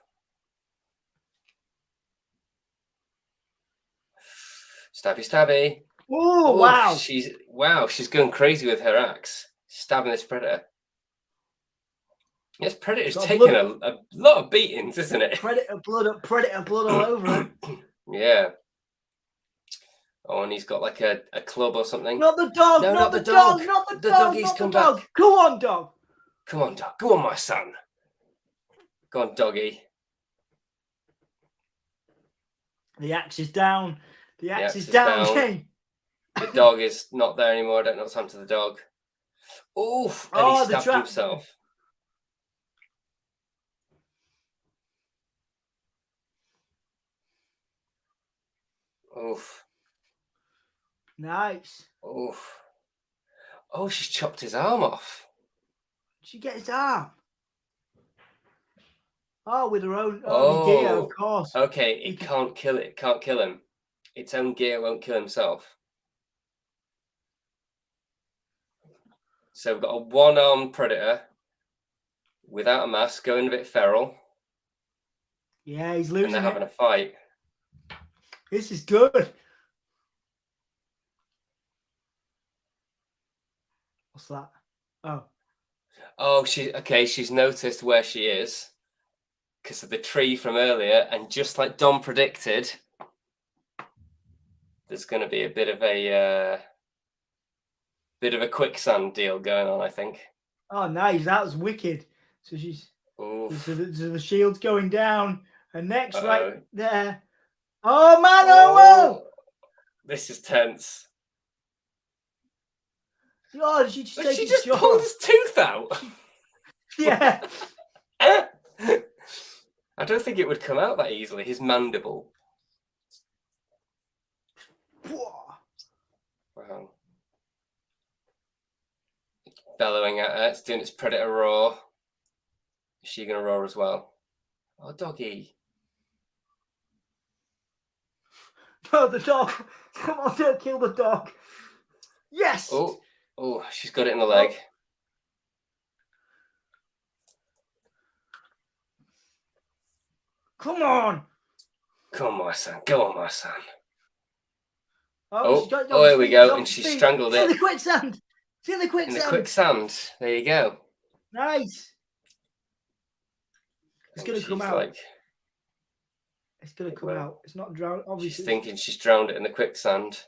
Stabby, stabby. Oh, wow. She's going crazy with her axe, stabbing this predator. Yes, Predator's taking a lot of beatings, isn't it? Predator blood all over it. Yeah. Oh, and he's got like a club or something. Not the dog, no, not the dog, not the dog, doggy's not come the dog. back. Come on, dog. Come on, dog. Go on, my son. Go on, doggy. The axe is down. The axe is down. The dog is not there anymore. I don't know what's happened to the dog. Oof! And he stabbed himself. Oof. Nice. Oof. Oh, she's chopped his arm off. Did she get his arm? Oh, with her own gear, of course. Okay, it can't kill it. It can't kill him. Its own gear won't kill himself. So we've got a one-armed predator without a mask, going a bit feral. Yeah, he's losing. And they're having a fight. This is good. What's that? Oh. Oh, she's noticed where she is because of the tree from earlier, and just like Dom predicted, there's going to be a bit of a quicksand deal going on, I think. Oh, nice. That was wicked. So so the shield's going down. Her neck's right there. Oh, man. Oh, this is tense. Oh, did she just take she just pulled his tooth out? Yeah. I don't think it would come out that easily. His mandible. Wow. It's bellowing at her. It's doing its predator roar. Is she going to roar as well? Oh, doggy. No, the dog. Come on, don't kill the dog. Yes. Oh, she's got it in the leg. Come on. Come on, my son. Go on, my son. Oh, here we go. And she strangled it. In the quicksand. In the quicksand. There you go. Nice. It's going to come out. It's going to come out. It's not drowned. Obviously, she's thinking she's drowned it in the quicksand.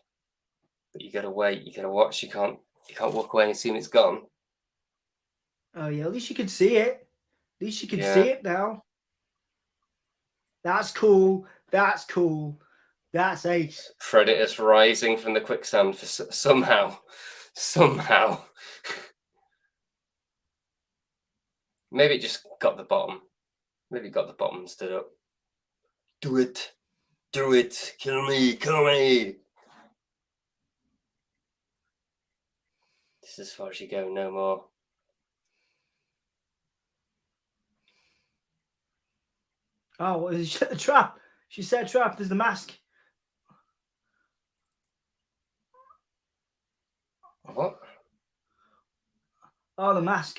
But you got to wait. You got to watch. You can't walk away and assume it's gone. Oh, yeah. At least you can see it. At least you can see it now. That's cool. That's cool. That's ace. Predator's rising from the quicksand for somehow. Maybe it just got the bottom. Maybe it got the bottom and stood up. Do it. Do it. Kill me. Kill me. This is as far as you go, no more. Oh, she set the trap. She set a trap. There's the mask. What? Oh, the mask.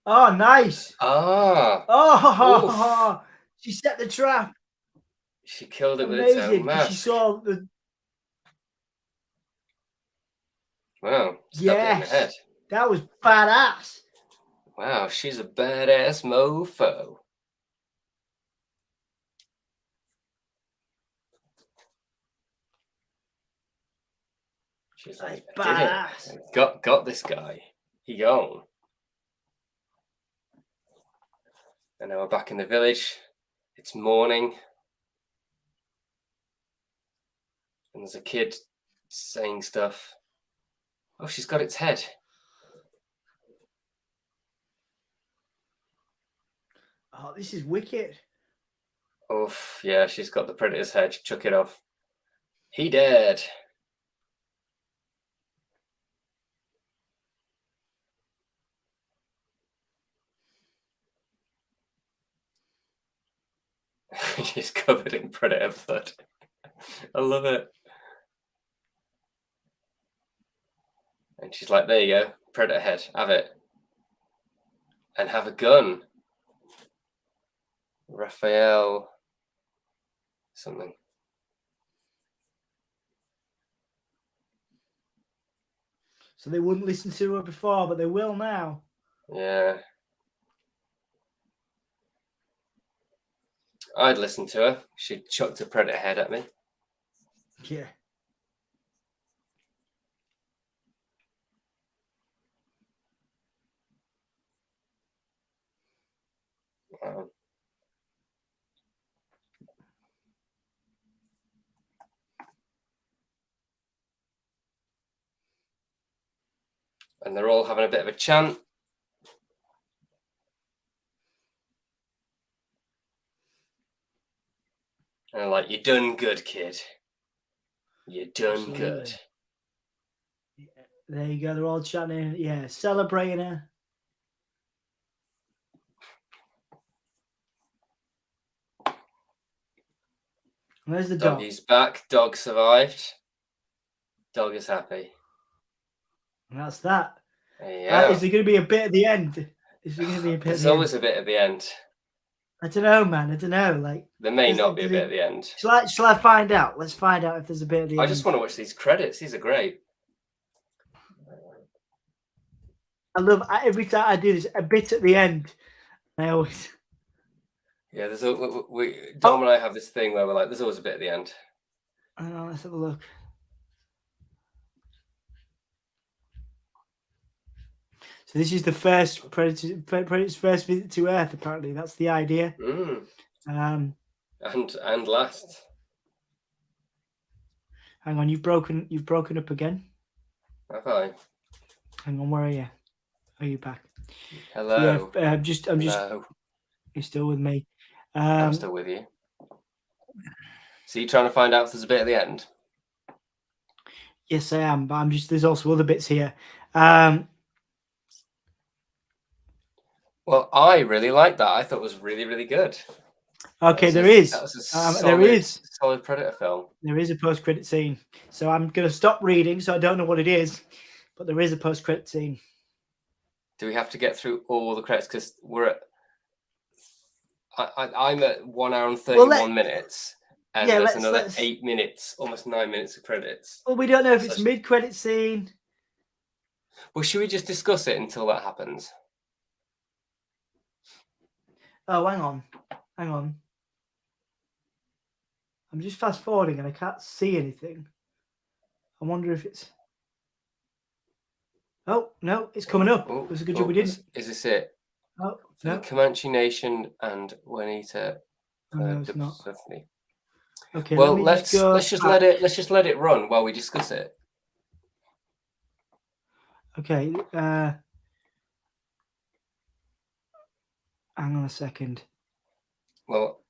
Oh, nice. Ah. Oh, she set the trap. She killed it with its Amazing, own because she mask. saw the. Wow, stabbed it in the head. Yes, that was badass. Wow, she's a badass mofo. She's like, I did badass. it. I got this guy. He gone. And now we're back in the village. It's morning. And there's a kid saying stuff. Oh, she's got its head. Oh, this is wicked. Oof, yeah, she's got the predator's head. Chuck it off. He dead. She's covered in predator blood. I love it. And she's like, there you go, predator head, have it. And have a gun. Raphael something. So they wouldn't listen to her before, but they will now. Yeah. I'd listen to her. She chucked a predator head at me. Yeah. Wow. And they're all having a bit of a chant. And they're like, you done good, kid. You done Absolutely. good. Yeah, there you go. They're all chanting. Yeah, celebrating her. And there's the dog. Doggy's back. Dog survived. Dog is happy. And that's that. Yeah. Is there going to be a bit at the end? Is there going to be a bit? There's always a bit at the end. I don't know, man. I don't know. Like there may not be a bit at the end. Shall I find out? Let's find out if there's a bit at the end. I just want to watch these credits. These are great. I love every time I do this a bit at the end. I always. Yeah, there's Dom and I have this thing where we're like, there's always a bit at the end. I know. Let's have a look. So this is the first Predator's first visit to Earth. Apparently, that's the idea. And last. Hang on, you've broken up again. Have I? Hang on, where are you? Are you back? Hello. So yeah, I'm just. You're still with me. I'm still with you. So you're trying to find out if there's a bit at the end? Yes, I am. But there's also other bits here. Well, I really liked that. I thought it was really, really good. Okay, there is solid Predator film. There is a post-credit scene. So I'm going to stop reading, so I don't know what it is, but there is a post-credit scene. Do we have to get through all the credits? Because we're at... I'm at 1 hour and 31 minutes, and there's another 8 minutes, almost 9 minutes of credits. Well, we don't know if it's mid-credit scene. Well, should we just discuss it until that happens? Oh, hang on. I'm just fast forwarding and I can't see anything. I wonder if it's. Oh no, it's coming up. It was a good job we didn't. Is this it? Oh no. The Comanche Nation and Juanita. No, it's not. Okay. Well, let's just let it run while we discuss it. Okay. Hang on a second. Well,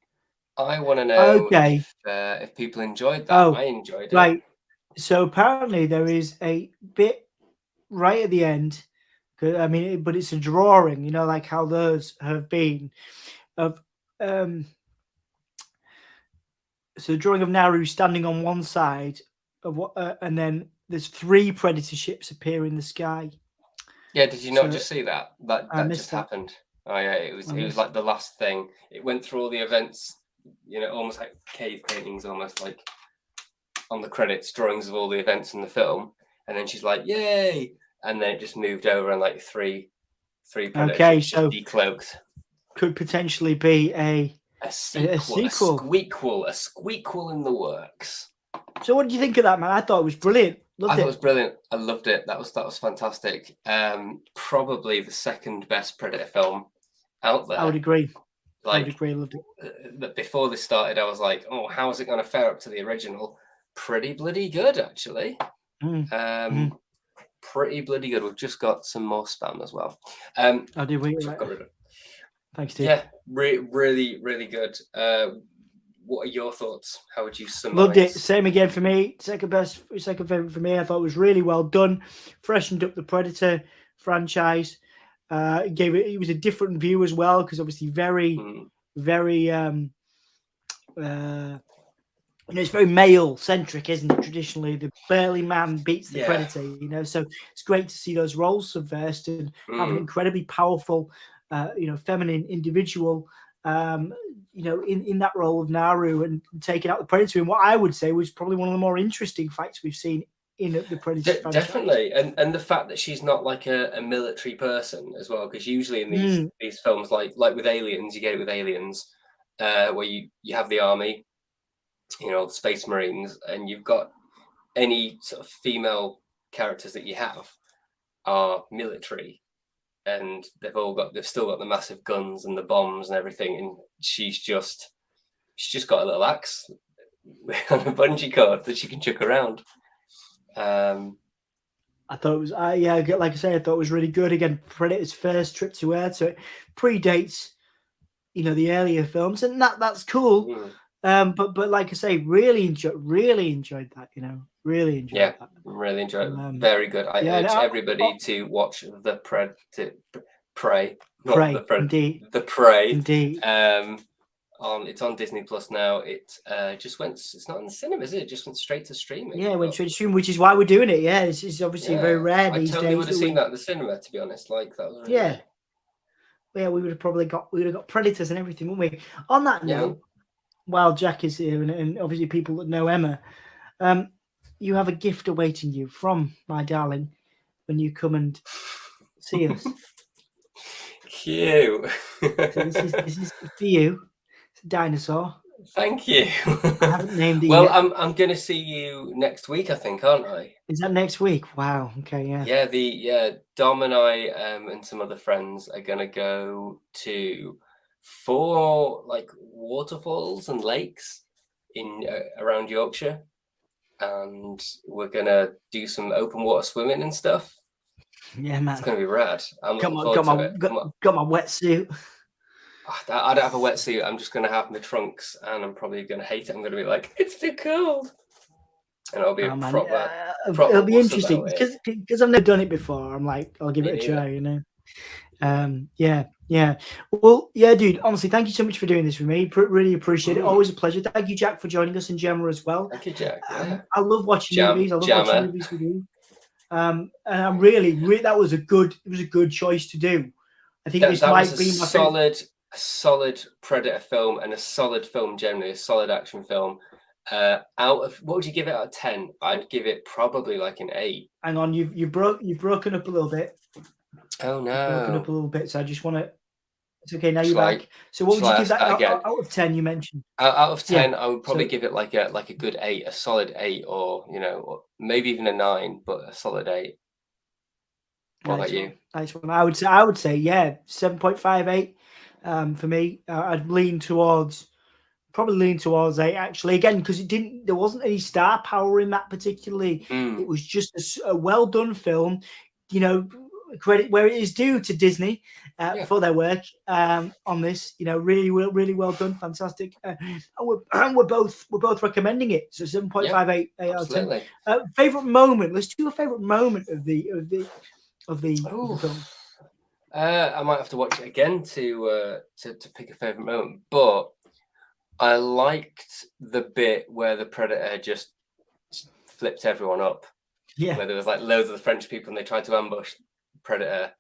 I want to know if people enjoyed that. I enjoyed it. Right. So apparently there is a bit right at the end. I mean, but it's a drawing, you know, like how those have been of. So a drawing of Nauru standing on one side of what, and then there's 3 predator ships appear in the sky. Yeah, did you So not just see that? That I that missed just that. happened. Oh yeah, it was like the last thing. It went through all the events, you know, almost like cave paintings, almost like on the credits, drawings of all the events in the film, and then she's like, "Yay!" And then it just moved over, and like three predator Okay, ships just so decloaked. could potentially be A a sequel, sequel. a squeakquel in the works. So what did you think of that, man? I thought it was brilliant. I Loved thought it was it. brilliant. I loved it. That was fantastic. Probably the second best Predator film out I would there. agree. I would Like agree. I loved it. that before this started, I was like, oh, how is it going to fare up to the original? Pretty bloody good, actually. Mm. Pretty bloody good. We've just got some more spam as well. I do. Which Right. I've got rid of. Thanks, dude. Yeah, really, really good. What are your thoughts? How would you summarize? Loved it. Same again for me. Second favorite for me. I thought it was really well done. Freshened up the Predator franchise. It was a different view as well, because obviously very it's very male centric, isn't it? Traditionally, the burly man beats the Predator, you know. So it's great to see those roles subversed and have an incredibly powerful, feminine individual, in that role of Nauru and taking out the Predator in what I would say was probably one of the more interesting fights we've seen in the Predator franchise. Definitely, and the fact that she's not like a military person as well, because usually in these films, like with Aliens, you get it with Aliens, where you have the army, you know, the Space Marines, and you've got any sort of female characters that you have are military, and they've still got the massive guns and the bombs and everything, and she's just got a little axe on a bungee cord that she can chuck around. I thought it was, like I say, I thought it was really good. Again, Predator's first trip to Earth, so it predates, the earlier films, and that's cool. But like I say, really enjoyed that. Really enjoyed that. Really enjoyed it. Very good. I urge everybody to watch The Prey. Indeed. The Prey. Indeed. It's on Disney Plus now. It just went. It's not in the cinema, is it? It just went straight to streaming. Yeah, went straight to streaming, which is why we're doing it. Yeah, it's obviously very rare these days. I totally would have seen that in the cinema, to be honest. Like that was really good. Yeah, we would have got Predators and everything, wouldn't we? On that note, while Jack is here, and obviously people that know Emma, you have a gift awaiting you from my darling when you come and see us. Cute. So this is for you. It's a dinosaur. Thank you. I haven't named it well, yet. I'm going to see you next week, I think, aren't I? Is that next week? Wow. Okay. Yeah. Yeah. Dom and I and some other friends are going to go to 4 like waterfalls and lakes in around Yorkshire, and we're going to do some open water swimming and stuff. Yeah, man. It's going to be rad. I'm looking forward to it. Got my wetsuit. I don't have a wetsuit. I'm just going to have my trunks, and I'm probably going to hate it. I'm going to be like, it's too cold. And I'll be proper. It'll be interesting because I've never done it before. I'm like, I'll give it a try, Yeah. Well, yeah, dude. Honestly, thank you so much for doing this with me. Really appreciate it. Always a pleasure. Thank you, Jack, for joining us, and Gemma as well. Thank you, Jack. I love watching movies. I love watching movies with you. And I'm really that was a good choice to do. I think this might be my solid Predator film, and a solid film generally, a solid action film. Out of, what would you give it out of 10? I'd give it probably like an 8. Hang on, you've broken up a little bit. Oh no, you've broken up a little bit. So I just want to. It's okay, now you're back. So what would you give that out of 10? You mentioned out of 10, I would probably give it like a good 8, a solid 8, or or maybe even a 9, but a solid 8. What about you? Nice one. I would say 7.58. For me, I'd probably lean towards 8 actually. Again, because there wasn't any star power in that particularly. It was just a well done film. credit where it is due to Disney Yeah. for their work on this. Really well done, fantastic. And we're both recommending it. So 7.58 out of 10. Absolutely. Favorite moment. Let's do a favorite moment of the film. I might have to watch it again to pick a favorite moment, but I liked the bit where the Predator just flipped everyone up. Yeah. Where there was like loads of the French people and they tried to ambush Predator,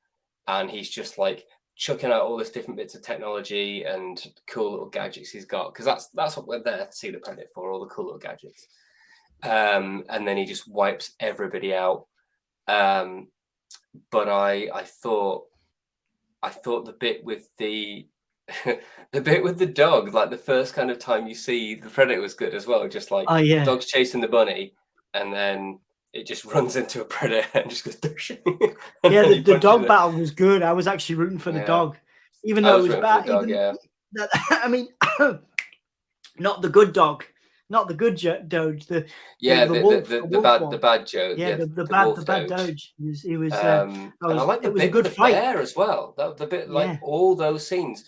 and he's just like chucking out all this different bits of technology and cool little gadgets he's got, because that's what we're there to see the Predator for, all the cool little gadgets. And then he just wipes everybody out. But I thought the bit with the the bit with the dog, like the first kind of time you see the Predator, was good as well. Just like dog's chasing the bunny, and then it just runs into a Predator and just goes. Yeah, the dog battle was good. I was actually rooting for the dog, even though it was bad. Dog, I mean, not the good dog, not the good Doge. The wolf, the bad Joe. Yeah, the bad Doge. It was. And I like the bit with the bear as well. The bit, like all those scenes,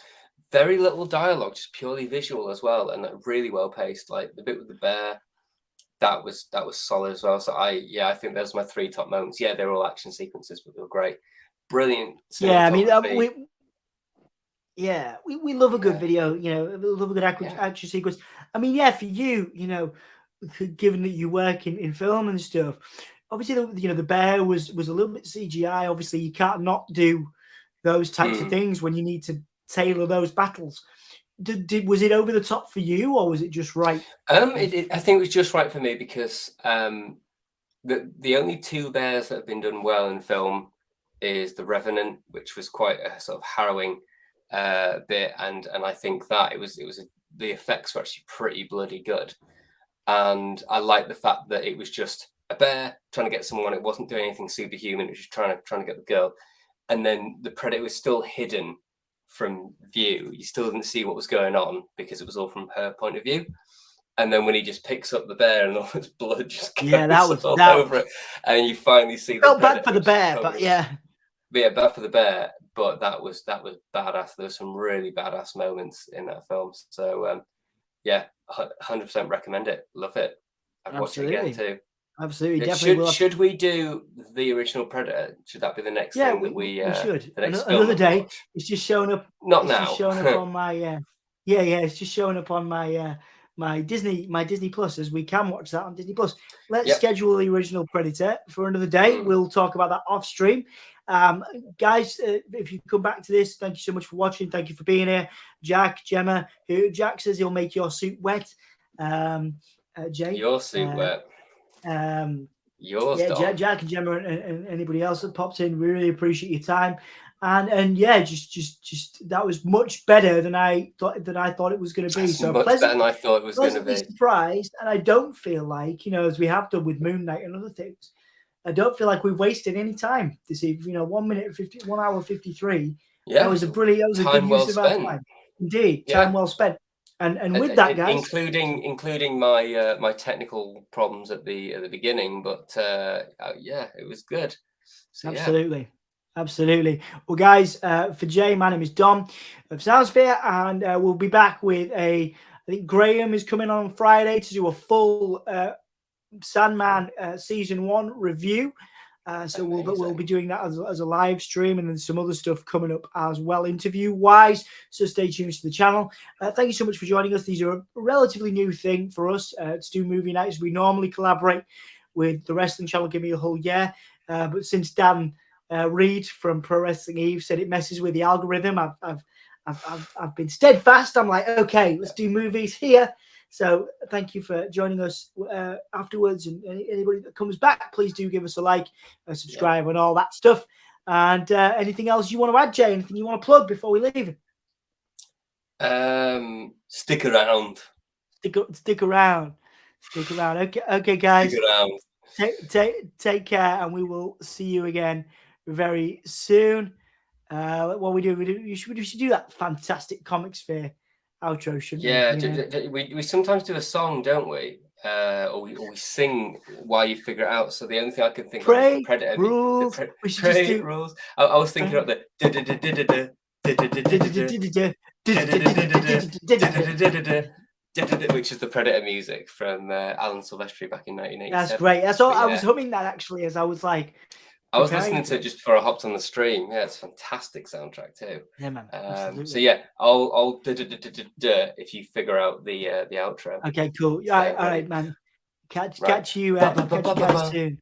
very little dialogue, just purely visual as well, and really well paced. Like the bit with the bear, that was solid as well. So I think those are my 3 top moments. Yeah, they're all action sequences, but they were great, brilliant. Yeah, I mean, we love a good video. We love a good action sequence. I mean, for you, given that you work in film and stuff, obviously, the bear was a little bit CGI. Obviously, you can't not do those types of things when you need to tailor those battles. Was it over the top for you, or was it just right? I think it was just right for me, because the only 2 bears that have been done well in film is The Revenant, which was quite a sort of harrowing bit, and I think that the effects were actually pretty bloody good, and I like the fact that it was just a bear trying to get someone. It wasn't doing anything superhuman. It was just trying to get the girl, and then the Predator was still hidden from view. You still didn't see what was going on because it was all from her point of view. And then when he just picks up the bear and all his blood just goes all over it, and you finally see felt bad for the bear, but bad for the bear. But that was badass. There were some really badass moments in that film. So 100% recommend it. Love it. I'd watch it again too. Absolutely, definitely. Should we do the original Predator? Should that be the next thing that we should? The next Another day. It's just showing up. Not now. Just showing up on my It's just showing up on my my Disney Plus, as we can watch that on Disney Plus. Let's schedule the original Predator for another day. We'll talk about that off stream. Guys, if you come back to this, thank you so much for watching. Thank you for being here. Jack, Gemma, Jack says he'll make your suit wet. Jay, your suit wet. Yours, Jack and Gemma and anybody else that popped in, we really appreciate your time. And just that was much better than I thought it was going to be. So much better than I thought it was going to be. Surprised, and I don't feel like, as we have done with Moon Knight and other things, I don't feel like we've wasted any time this evening. 1 hour 53. Yeah, that was a good use of our time. Indeed, time well spent. And with that, guys, including my my technical problems at the beginning, but it was good. So, Absolutely. Well, guys, for Jay, my name is Dom of Soundsphere, and we'll be back with I think Graham is coming on Friday to do a full Sandman season 1 review. So we'll be doing that as a live stream, and then some other stuff coming up as well, interview wise. So stay tuned to the channel. Thank you so much for joining us. These are a relatively new thing for us to do movie nights. We normally collaborate with the Wrestling Channel, Give Me a Whole Year, but since Dan Reed from Pro Wrestling Eve said it messes with the algorithm, I've been steadfast. I'm like, okay, let's do movies here. So thank you for joining us afterwards, and anybody that comes back, please do give us a like, subscribe, and all that stuff. And anything else you want to add, Jay? Anything you want to plug before we leave? Stick around. Stick around. Okay, guys. Stick around. Take care, and we will see you again very soon. What we should do that fantastic Comic Sphere outro, shouldn't we? We sometimes do a song, don't we? or we sing while you figure it out. So the only thing I can think of is the Pray Predator. rules. We should just Pray do. rules. I was thinking of the which is the Predator music from Alan Silvestri back in 1987. That's great. That's all. But I was humming that actually as I was like. I was listening to it just before I hopped on the stream. Yeah, it's a fantastic soundtrack too. Yeah, man. Absolutely. So yeah, I'll if you figure out the outro. Okay, cool. Yeah, all right, man. Catch you guys soon.